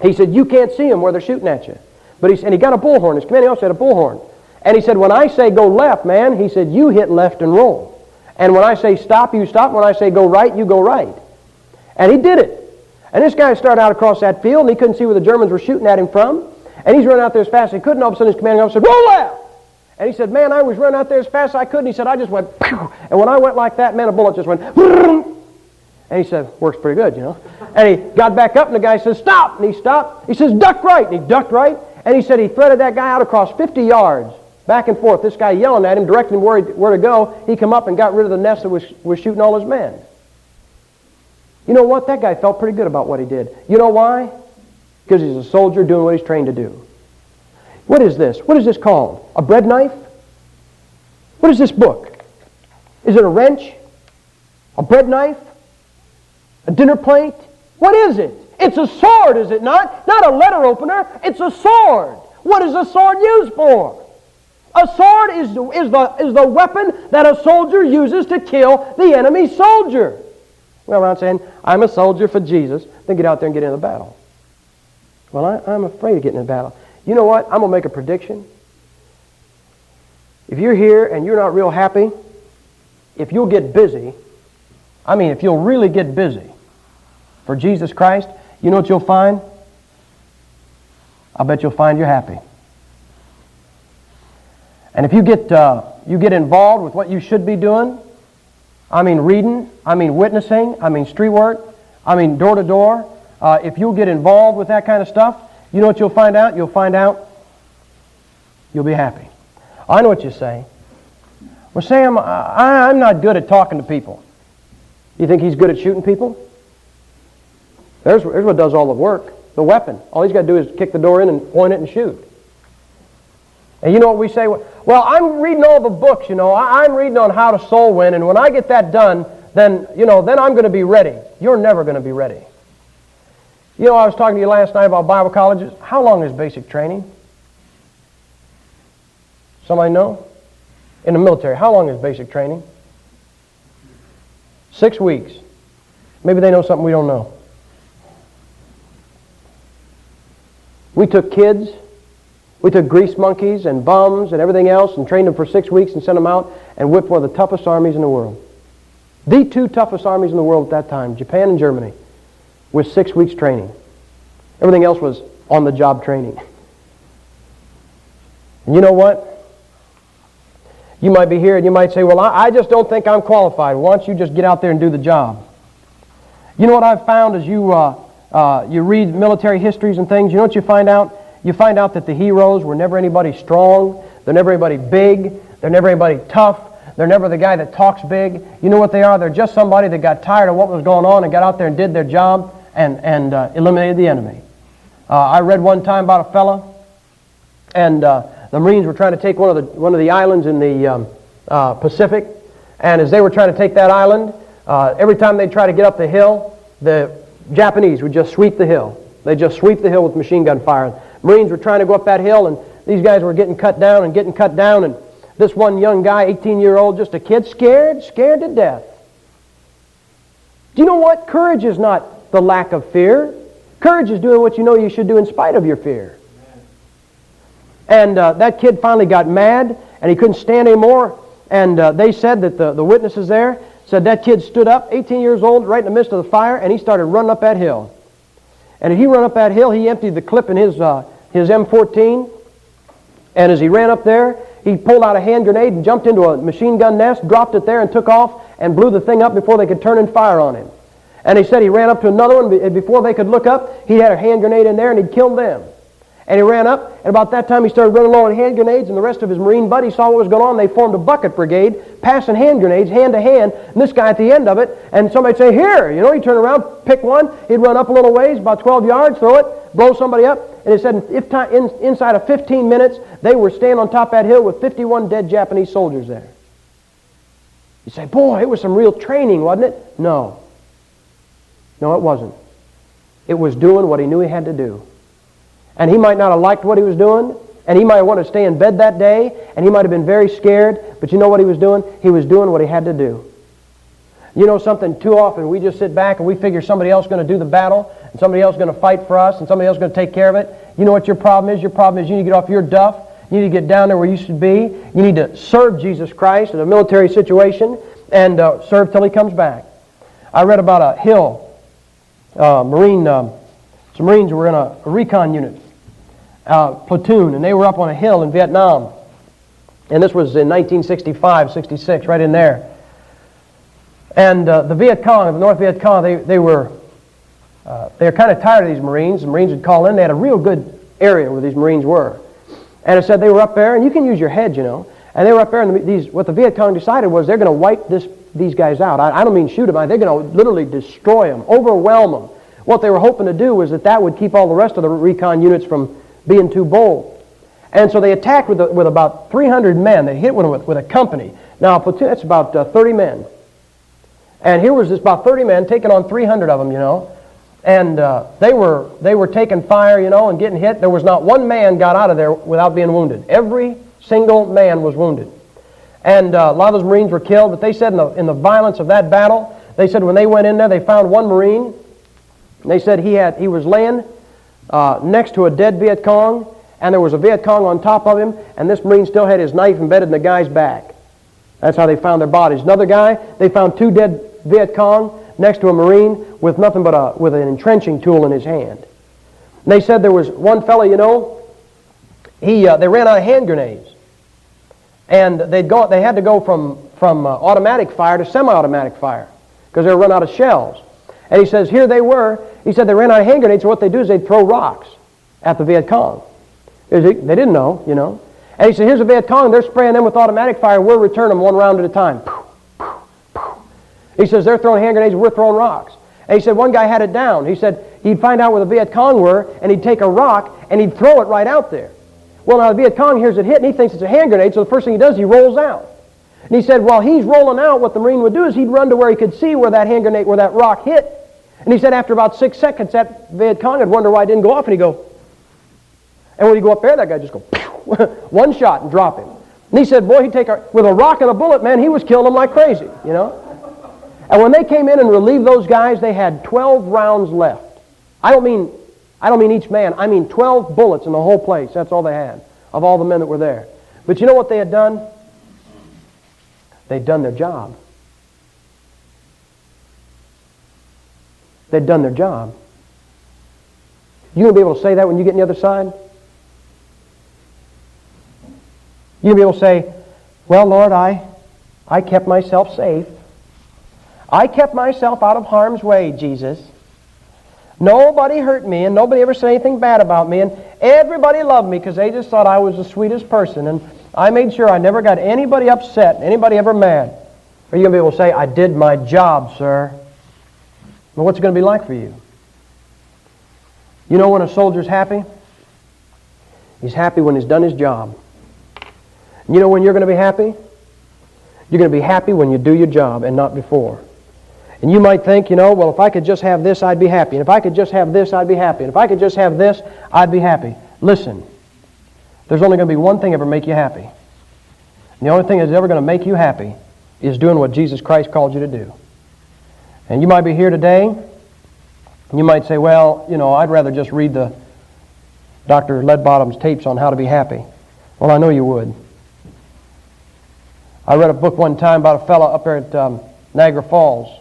[SPEAKER 1] He said, you can't see them where they're shooting at you. But he got a bullhorn. His commanding officer had a bullhorn. And he said, when I say go left, man, he said, you hit left and roll. And when I say stop, you stop. When I say go right, you go right. And he did it. And this guy started out across that field, and he couldn't see where the Germans were shooting at him from. And he's running out there as fast as he could, and all of a sudden his commanding officer said, roll left! And he said, man, I was running out there as fast as I could. And he said, I just went, pew! And when I went like that, man, a bullet just went, vroom! And he said, works pretty good, And he got back up, and the guy says, stop! And he stopped. He says, duck right! And he ducked right. And he said he threaded that guy out across 50 yards, back and forth. This guy yelling at him, directing him where to go. He come up and got rid of the nest that was shooting all his men. You know what? That guy felt pretty good about what he did. You know why? Because he's a soldier doing what he's trained to do. What is this? What is this called? A bread knife? What is this book? Is it a wrench? A bread knife? A dinner plate? What is it? It's a sword, is it not? Not a letter opener. It's a sword. What is a sword used for? A sword is the weapon that a soldier uses to kill the enemy soldier. Well, I'm saying, I'm a soldier for Jesus. Then get out there and get into the battle. Well, I'm afraid of getting in battle. You know what? I'm going to make a prediction. If you're here and you're not real happy, if you'll get busy, if you'll really get busy for Jesus Christ, you know what you'll find? I bet you'll find you're happy. And if you get involved with what you should be doing, reading, witnessing, street work, door to door, if you'll get involved with that kind of stuff, you know what you'll find out? You'll find out you'll be happy. I know what you say. Well, Sam, I'm not good at talking to people. You think he's good at shooting people? There's what does all the work. The weapon. All he's got to do is kick the door in and point it and shoot. And you know what we say? Well, I'm reading all the books, I'm reading on how to soul win, and when I get that done, then I'm going to be ready. You're never going to be ready. I was talking to you last night about Bible colleges. How long is basic training? Somebody know? In the military, how long is basic training? 6 weeks. Maybe they know something we don't know. We took kids, we took grease monkeys and bums and everything else and trained them for 6 weeks and sent them out and whipped one of the toughest armies in the world. The two toughest armies in the world at that time, Japan and Germany, with 6 weeks training. Everything else was on-the-job training. And you know what? You might be here and you might say, well, I just don't think I'm qualified. Why don't you just get out there and do the job? You know what I've found as you read military histories and things, you know what you find out? You find out that the heroes were never anybody strong, they're never anybody big, they're never anybody tough, they're never the guy that talks big. You know what they are? They're just somebody that got tired of what was going on and got out there and did their job and eliminated the enemy. I read one time about a fella, and the Marines were trying to take one of the islands in the Pacific, and as they were trying to take that island, every time they'd try to get up the hill, the Japanese would just sweep the hill. They'd just sweep the hill with machine gun fire. Marines were trying to go up that hill, and these guys were getting cut down, and this one young guy, 18-year-old, just a kid, scared to death. Do you know what? Courage is not the lack of fear. Courage is doing what you know you should do in spite of your fear. And that kid finally got mad, and he couldn't stand anymore, and they said that the witnesses there said that kid stood up, 18 years old, right in the midst of the fire, and he started running up that hill. And as he ran up that hill, he emptied the clip in his M14, and as he ran up there, he pulled out a hand grenade and jumped into a machine gun nest, dropped it there, and took off and blew the thing up before they could turn and fire on him. And he said he ran up to another one, and before they could look up, he had a hand grenade in there, and he'd killed them. And he ran up, and about that time he started running low on hand grenades, and the rest of his Marine buddies saw what was going on. They formed a bucket brigade, passing hand grenades, hand to hand, and this guy at the end of it, and somebody'd say, here, he'd turn around, pick one, he'd run up a little ways, about 12 yards, throw it, blow somebody up, and he said inside of 15 minutes, they were standing on top of that hill with 51 dead Japanese soldiers there. You say, boy, it was some real training, wasn't it? No, it wasn't. It was doing what he knew he had to do. And he might not have liked what he was doing, And he might want to stay in bed that day, and he might have been very scared, but you know what he was doing? He was doing what he had to do. You know something, too often we just sit back and we figure somebody else is going to do the battle, and somebody else is going to fight for us, and somebody else is going to take care of it. You know what your problem is? Your problem is you need to get off your duff. You need to get down there where you should be. You need to serve Jesus Christ in a military situation and serve till he comes back. I read about a hill, some Marines were in a recon unit, platoon, and they were up on a hill in Vietnam. And this was in 1965, 66, right in there. And the Viet Cong, the North Viet Cong, they were kind of tired of these Marines. The Marines would call in. They had a real good area where these Marines were. And it said they were up there, and you can use your head, you know. And they were up there, and what the Viet Cong decided was they're going to wipe these guys out. I don't mean shoot them. They're going to literally destroy them, overwhelm them. What they were hoping to do was that would keep all the rest of the recon units from being too bold. And so they attacked with about 300 men. They hit with a company. Now, a platoon, that's about 30 men. And here was this about 30 men taking on 300 of them, you know. And they were taking fire, you know, and getting hit. There was not one man got out of there without being wounded. Every single man was wounded. And a lot of those Marines were killed, but they said in the violence of that battle, they said when they went in there, they found one Marine. They said he was laying next to a dead Viet Cong, and there was a Viet Cong on top of him, and this Marine still had his knife embedded in the guy's back. That's how they found their bodies. Another guy, they found 2 dead Viet Cong next to a Marine with nothing but with an entrenching tool in his hand. And they said there was one fellow, you know, they ran out of hand grenades. And they had to go from automatic fire to semi-automatic fire because they were run out of shells. And he says, here they were. He said they ran out of hand grenades, so what they do is they'd throw rocks at the Viet Cong. They didn't know, you know. And he said, here's the Viet Cong. They're spraying them with automatic fire. We'll return them one round at a time. He says, they're throwing hand grenades, we're throwing rocks. And he said, one guy had it down. He said he'd find out where the Viet Cong were, and he'd take a rock, and he'd throw it right out there. Well, now the Viet Cong hears it hit, and he thinks it's a hand grenade, so the first thing he does, he rolls out. And he said, while he's rolling out, what the Marine would do is he'd run to where he could see where that hand grenade, where that rock hit. And he said after about 6 seconds, that Viet Cong would wonder why it didn't go off, and he'd go, and when he'd go up there, that guy just go, one shot and drop him. And he said, boy, with a rock and a bullet, man, he was killing them like crazy, you know. And when they came in and relieved those guys, they had 12 rounds left. I don't mean each man. I mean 12 bullets in the whole place. That's all they had of all the men that were there. But you know what they had done? They'd done their job. They'd done their job. You going to be able to say that when you get on the other side? You're going to be able to say, well, Lord, I kept myself safe. I kept myself out of harm's way, Jesus. Nobody hurt me, and nobody ever said anything bad about me, and everybody loved me because they just thought I was the sweetest person, and I made sure I never got anybody upset, anybody ever mad. Are you going to be able to say, I did my job, sir? Well, what's it going to be like for you? You know when a soldier's happy? He's happy when he's done his job. You know when you're going to be happy? You're going to be happy when you do your job and not before. And you might think, you know, well, if I could just have this, I'd be happy. And if I could just have this, I'd be happy. And if I could just have this, I'd be happy. Listen, there's only going to be one thing ever make you happy. And the only thing that's ever going to make you happy is doing what Jesus Christ called you to do. And you might be here today, and you might say, well, you know, I'd rather just read the Dr. Ledbottom's tapes on how to be happy. Well, I know you would. I read a book one time about a fellow up there at Niagara Falls.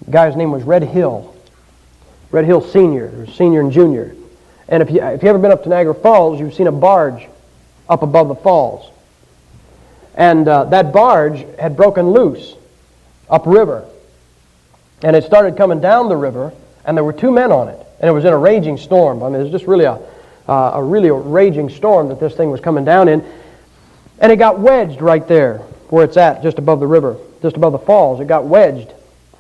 [SPEAKER 1] The guy's name was Red Hill. Red Hill Senior, or Senior and Junior. And if you ever been up to Niagara Falls, you've seen a barge up above the falls. And that barge had broken loose upriver. And it started coming down the river, and there were 2 men on it. And it was in a raging storm. I mean, it was just really a raging storm that this thing was coming down in. And it got wedged right there where it's at, just above the river, just above the falls. It got wedged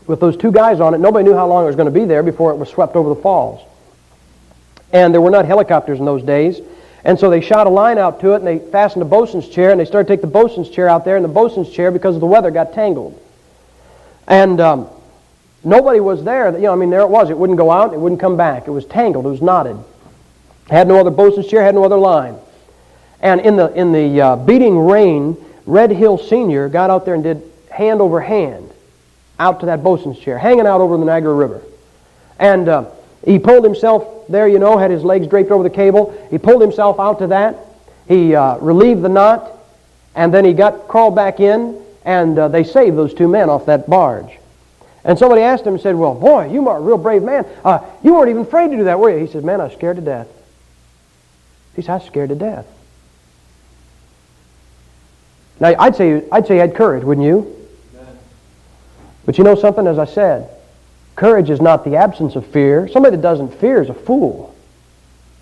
[SPEAKER 1] with those 2 guys on it. Nobody knew how long it was going to be there before it was swept over the falls. And there were not helicopters in those days. And so they shot a line out to it, and they fastened a bosun's chair, and they started to take the bosun's chair out there, and the bosun's chair, because of the weather, got tangled. And nobody was there. You know, I mean, there it was. It wouldn't go out. It wouldn't come back. It was tangled. It was knotted. Had no other bosun's chair, had no other line. And in the beating rain, Red Hill Sr. got out there and did hand over hand out to that bosun's chair, hanging out over the Niagara River. And he pulled himself there, had his legs draped over the cable. He pulled himself out to that. He relieved the knot, and then he crawled back in, and they saved those two men off that barge. And somebody asked him and said, well, boy, you are a real brave man. You weren't even afraid to do that, were you? He said, man, I was scared to death. He said, I was scared to death. Now, I'd say he had courage, wouldn't you? Amen. But you know something, as I said, courage is not the absence of fear. Somebody that doesn't fear is a fool.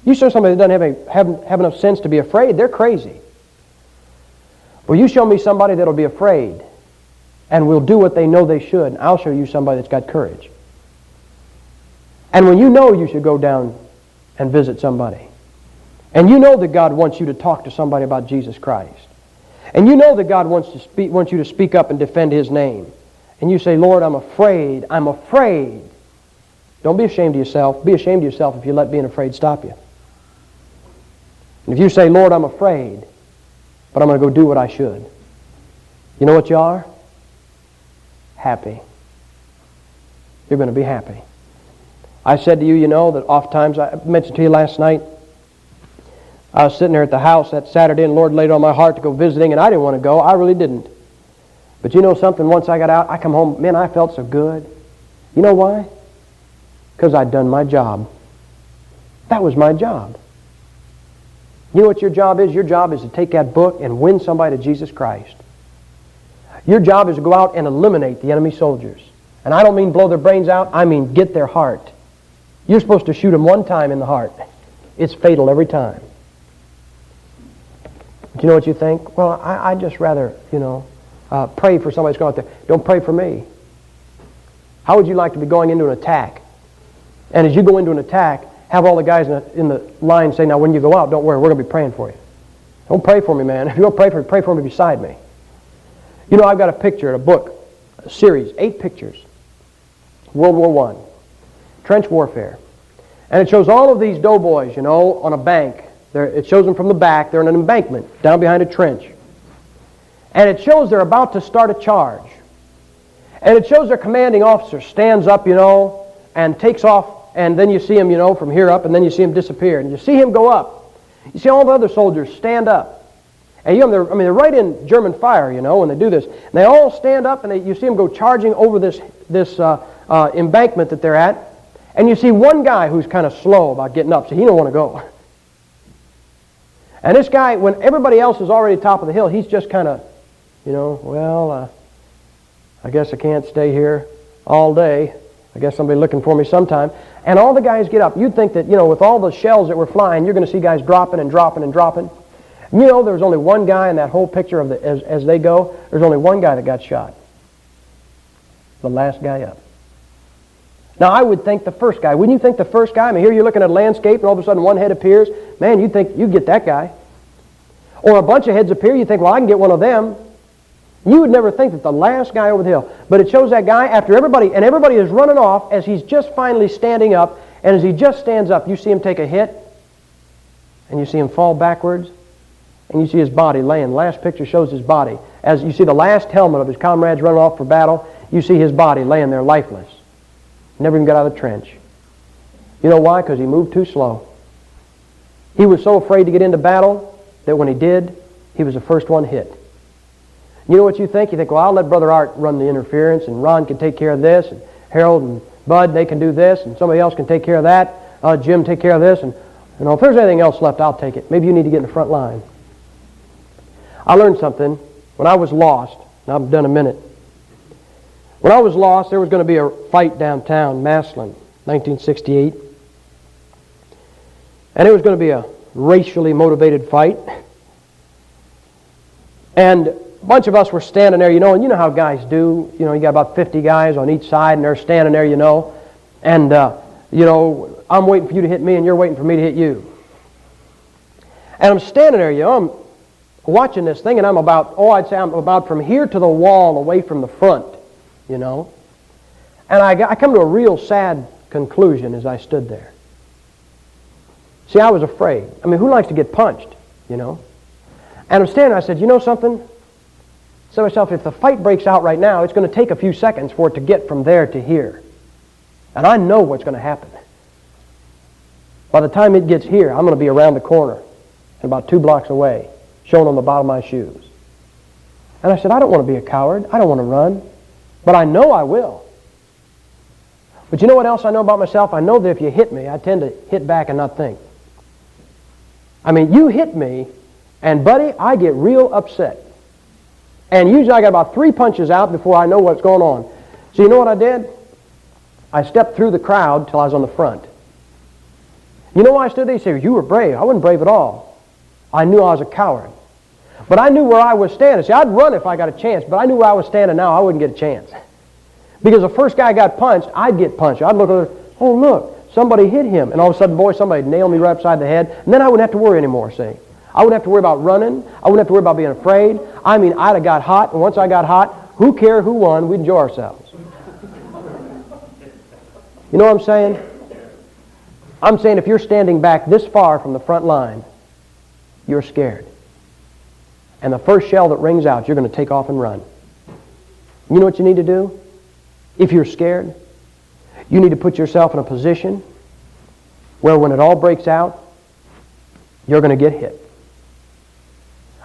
[SPEAKER 1] You show somebody that doesn't have enough sense to be afraid, they're crazy. Well, you show me somebody that'll be afraid and will do what they know they should, and I'll show you somebody that's got courage. And when you know you should go down and visit somebody, and you know that God wants you to talk to somebody about Jesus Christ, and you know that God wants you to speak up and defend His name, and you say, Lord, I'm afraid. Don't be ashamed of yourself. Be ashamed of yourself if you let being afraid stop you. And if you say, Lord, I'm afraid, but I'm going to go do what I should, you know what you are? Happy. You're going to be happy. I said to you, that oftentimes, I mentioned to you last night, I was sitting there at the house that Saturday, and the Lord laid it on my heart to go visiting, and I didn't want to go. I really didn't. But you know something? Once I got out, I come home, man, I felt so good. You know why? Because I'd done my job. That was my job. You know what your job is? Your job is to take that book and win somebody to Jesus Christ. Your job is to go out and eliminate the enemy soldiers. And I don't mean blow their brains out, I mean get their heart. You're supposed to shoot them one time in the heart. It's fatal every time. Do you know what you think? Well, I'd just rather, pray for somebody that's going out there. Don't pray for me. How would you like to be going into an attack? And as you go into an attack, have all the guys in the line say, now when you go out, don't worry, we're going to be praying for you. Don't pray for me, man. If you don't pray for me beside me. I've got a picture, a book, a series, 8 pictures. World War I. Trench warfare. And it shows all of these doughboys, on a bank. It shows them from the back. They're in an embankment down behind a trench. And it shows they're about to start a charge. And it shows their commanding officer stands up, and takes off. And then you see him, from here up, and then you see him disappear. And you see him go up. You see all the other soldiers stand up. And they're right in German fire, when they do this. And they all stand up, and you see them go charging over this embankment that they're at. And you see one guy who's kind of slow about getting up, so he don't want to go. And this guy, when everybody else is already top of the hill, he's just kind of, I guess I can't stay here all day. I guess somebody looking for me sometime. And all the guys get up. You'd think that, with all the shells that were flying, you're going to see guys dropping and dropping and dropping. There's only one guy in that whole picture of as they go, there's only one guy that got shot. The last guy up. Now, I would think the first guy. Wouldn't you think the first guy? Here you're looking at a landscape, and all of a sudden one head appears. Man, you'd think you'd get that guy. Or a bunch of heads appear, you think, well, I can get one of them. You would never think that the last guy over the hill. But it shows that guy after everybody is running off as he's just finally standing up. And as he just stands up, you see him take a hit, and you see him fall backwards, and you see his body laying. The last picture shows his body. As you see the last helmet of his comrades running off for battle, you see his body laying there lifeless. Never even got out of the trench. You know why? Because he moved too slow. He was so afraid to get into battle that when he did, he was the first one hit. You know what you think? You think, well, I'll let Brother Art run the interference, and Ron can take care of this, and Harold and Bud, they can do this, and somebody else can take care of that. Jim, take care of this, and if there's anything else left, I'll take it. Maybe you need to get in the front line. I learned something when I was lost. Now I'm done a minute. When I was lost, there was going to be a fight downtown, Massillon, 1968. And it was going to be a racially motivated fight. And a bunch of us were standing there, and you know how guys do. You got about 50 guys on each side, and they're standing there, And, I'm waiting for you to hit me, and you're waiting for me to hit you. And I'm standing there, I'm watching this thing, and I'm about from here to the wall away from the front, And I come to a real sad conclusion as I stood there. See, I was afraid. I mean, who likes to get punched, you know? And I'm standing there, I said, you know something? I said to myself, if the fight breaks out right now, it's going to take a few seconds for it to get from there to here. And I know what's going to happen. By the time it gets here, I'm going to be around the corner and about 2 blocks away, showing on the bottom of my shoes. And I said, I don't want to be a coward. I don't want to run. But I know I will. But you know what else I know about myself? I know that if you hit me, I tend to hit back and not think. I mean, you hit me, and buddy, I get real upset. And usually I got about 3 punches out before I know what's going on. So you know what I did? I stepped through the crowd till I was on the front. You know why I stood there? You say, you were brave. I wasn't brave at all. I knew I was a coward. But I knew where I was standing. See, I'd run if I got a chance, but I knew where I was standing now. I wouldn't get a chance. Because the first guy got punched, I'd get punched. I'd look over, oh look, somebody hit him. And all of a sudden, boy, somebody nailed me right upside the head. And then I wouldn't have to worry anymore, see. I wouldn't have to worry about running. I wouldn't have to worry about being afraid. I mean, I'd have got hot, and once I got hot, who cared who won? We'd enjoy ourselves. You know what I'm saying? I'm saying if you're standing back this far from the front line, you're scared. And the first shell that rings out, you're going to take off and run. You know what you need to do? If you're scared, you need to put yourself in a position where when it all breaks out, you're going to get hit.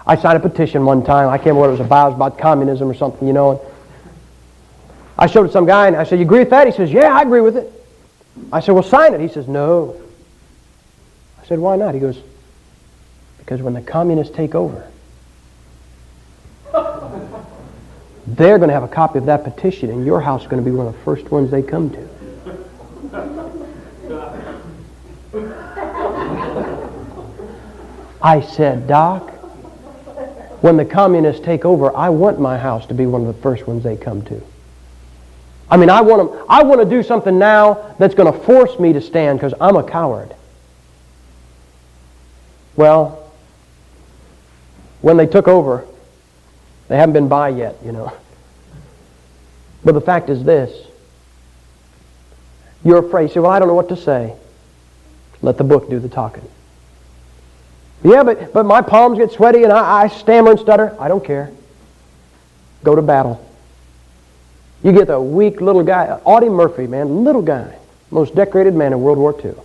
[SPEAKER 1] I signed a petition one time. I can't remember what it was about. It was about communism or something, you know. And I showed it to some guy, and I said, you agree with that? He says, yeah, I agree with it. I said, well, sign it. He says, no. I said, why not? He goes, because when the communists take over, they're going to have a copy of that petition, and your house is going to be one of the first ones they come to. I said, Doc, when the communists take over, I want my house to be one of the first ones they come to. I mean, I want to do something now that's going to force me to stand because I'm a coward. Well, when they took over, they haven't been by yet, you know. But the fact is this. You're afraid. You say, well, I don't know what to say. Let the book do the talking. Yeah, but my palms get sweaty and I stammer and stutter. I don't care. Go to battle. You get the weak little guy, Audie Murphy, man, little guy, most decorated man in World War II.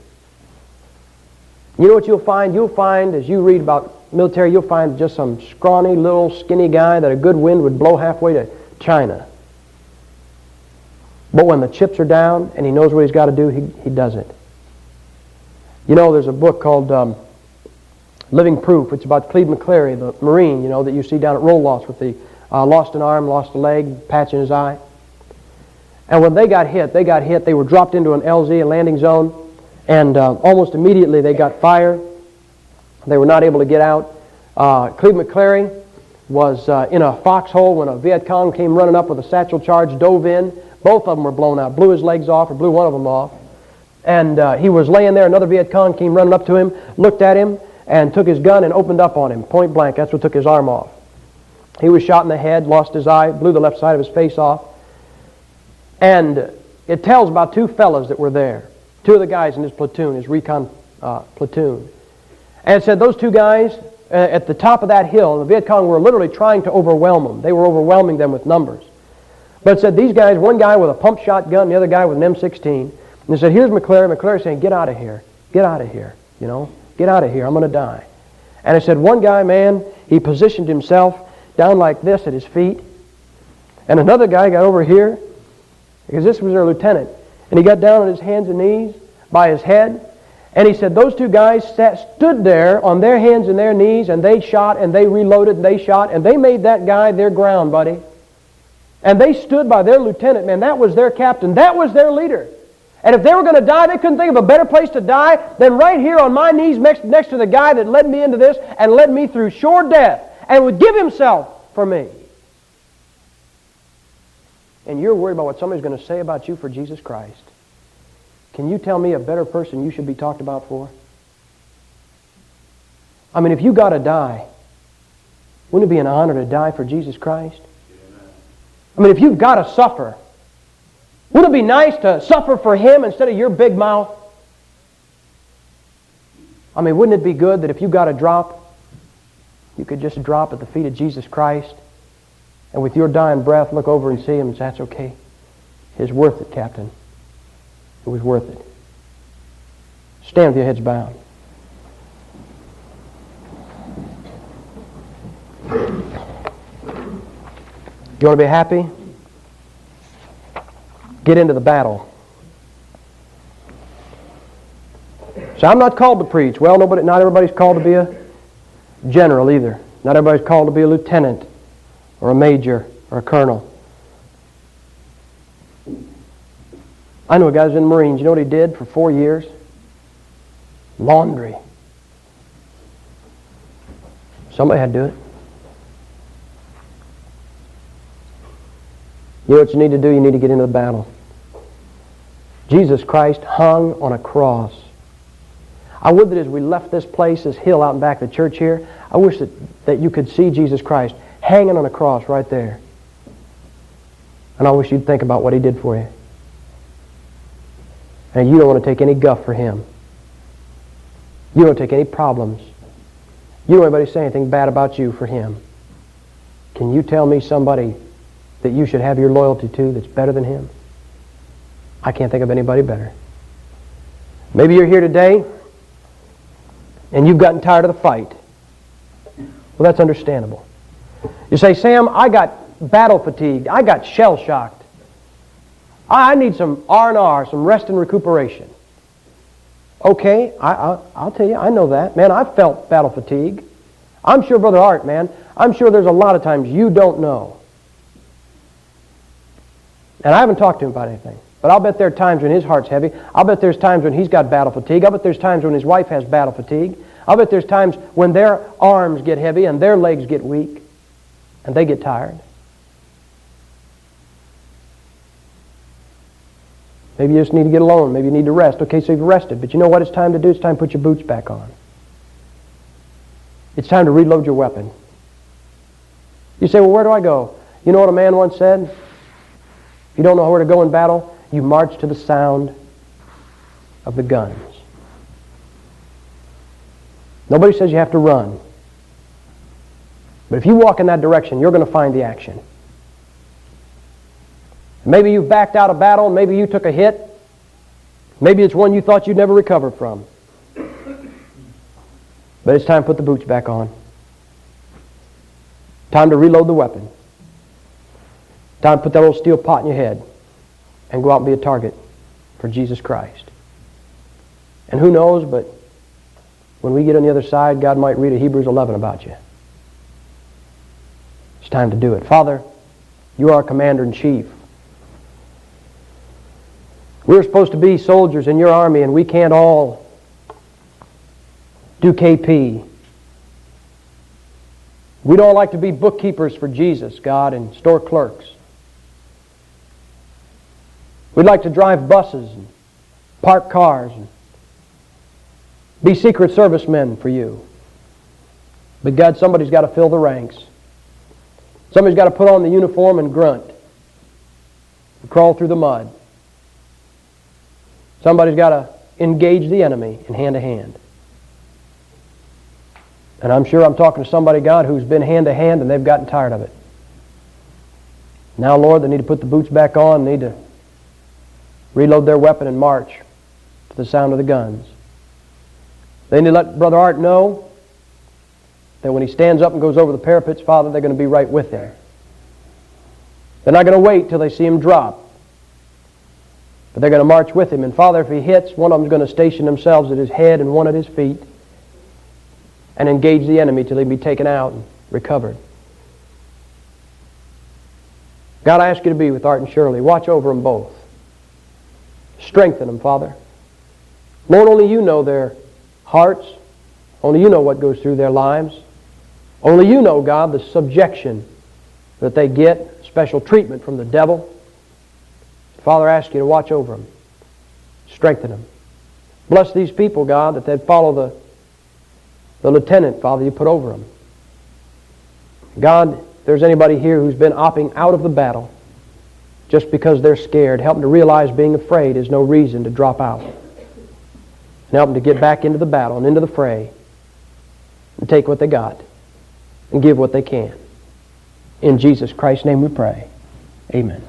[SPEAKER 1] You know what you'll find? You'll find, as you read about military, you'll find just some scrawny, little, skinny guy that a good wind would blow halfway to China. But when the chips are down and he knows what he's got to do, he does it. You know, there's a book called Living Proof. It's about Cleve McClary, the Marine, you know, that you see down at Roll Loss with the lost an arm, lost a leg, patch in his eye. And when they got hit, they were dropped into an LZ, a landing zone, and almost immediately they got fire. They were not able to get out. Cleve McClary was in a foxhole when a Viet Cong came running up with a satchel charge, dove in. Both of them were blown out, blew his legs off, or blew one of them off. And he was laying there. Another Viet Cong came running up to him, looked at him, and took his gun and opened up on him, point blank. That's what took his arm off. He was shot in the head, lost his eye, blew the left side of his face off. And it tells about 2 fellas that were there. 2 of the guys in his platoon, his recon platoon. And it said those 2 guys at the top of that hill, the Viet Cong were literally trying to overwhelm them. They were overwhelming them with numbers. But it said these guys, one guy with a pump shotgun, the other guy with an M16. And they said, here's McClary. McClary saying, get out of here. Get out of here. You know, get out of here. I'm going to die. And it said one guy, man, he positioned himself down like this at his feet. And another guy got over here, because this was their lieutenant. And he got down on his hands and knees by his head. And he said those 2 guys stood there on their hands and their knees, and they shot, and they reloaded, and they shot, and they made that guy their ground, buddy. And they stood by their lieutenant, man. That was their captain. That was their leader. And if they were going to die, they couldn't think of a better place to die than right here on my knees next to the guy that led me into this and led me through sure death and would give himself for me. And you're worried about what somebody's going to say about you for Jesus Christ. Can you tell me a better person you should be talked about for? I mean, if you got to die, wouldn't it be an honor to die for Jesus Christ? I mean, if you've got to suffer, wouldn't it be nice to suffer for Him instead of your big mouth? I mean, wouldn't it be good that if you got a drop, you could just drop at the feet of Jesus Christ and with your dying breath look over and see Him and say, that's okay. It's worth it, Captain. It was worth it. Stand with your heads bowed. You want to be happy? Get into the battle. So I'm not called to preach. Well, not everybody's called to be a general either. Not everybody's called to be a lieutenant or a major or a colonel. I know a guy who's in the Marines. You know what he did for 4 years? Laundry. Somebody had to do it. You know what you need to do? You need to get into the battle. Jesus Christ hung on a cross. I would that as we left this place, this hill out in back of the church here, I wish that you could see Jesus Christ hanging on a cross right there. And I wish you'd think about what He did for you. And you don't want to take any guff for Him. You don't take any problems. You don't want anybody say anything bad about you for Him. Can you tell me somebody that you should have your loyalty to that's better than Him? I can't think of anybody better. Maybe you're here today and you've gotten tired of the fight. Well, that's understandable. You say, Sam, I got battle fatigued. I got shell-shocked. I need some R&R, some rest and recuperation. Okay, I'll tell you, I know that. Man, I've felt battle fatigue. I'm sure, Brother Art, man, I'm sure there's a lot of times you don't know. And I haven't talked to him about anything. But I'll bet there are times when his heart's heavy. I'll bet there's times when he's got battle fatigue. I'll bet there's times when his wife has battle fatigue. I'll bet there's times when their arms get heavy and their legs get weak and they get tired. Maybe you just need to get alone. Maybe you need to rest. Okay, so you've rested. But you know what it's time to do? It's time to put your boots back on. It's time to reload your weapon. You say, well, where do I go? You know what a man once said? If you don't know where to go in battle, you march to the sound of the guns. Nobody says you have to run. But if you walk in that direction, you're going to find the action. Maybe you've backed out of battle, maybe you took a hit. Maybe it's one you thought you'd never recover from. But it's time to put the boots back on. Time to reload the weapon. Time to put that old steel pot in your head and go out and be a target for Jesus Christ. And who knows, but when we get on the other side, God might read a Hebrews 11 about you. It's time to do it. Father, you are our commander-in-chief. We're supposed to be soldiers in your army, and we can't all do KP. We don't like to be bookkeepers for Jesus, God, and store clerks. We'd like to drive buses and park cars and be Secret Servicemen for you. But God, somebody's got to fill the ranks. Somebody's got to put on the uniform and grunt and crawl through the mud. Somebody's got to engage the enemy in hand-to-hand. And I'm sure I'm talking to somebody, God, who's been hand-to-hand and they've gotten tired of it. Now, Lord, they need to put the boots back on, need to reload their weapon and march to the sound of the guns. They need to let Brother Art know that when he stands up and goes over the parapets, Father, they're going to be right with him. They're not going to wait till they see him drop. But they're going to march with him. And Father, if he hits, one of them's going to station themselves at his head and one at his feet and engage the enemy till he be taken out and recovered. God, I ask you to be with Art and Shirley. Watch over them both. Strengthen them, Father. Lord, only you know their hearts. Only you know what goes through their lives. Only you know, God, the subjection that they get, special treatment from the devil. Father, I ask you to watch over them. Strengthen them. Bless these people, God, that they'd follow the lieutenant, Father, you put over them. God, if there's anybody here who's been opting out of the battle just because they're scared, help them to realize being afraid is no reason to drop out. and help them to get back into the battle and into the fray and take what they got and give what they can. In Jesus Christ's name we pray. Amen.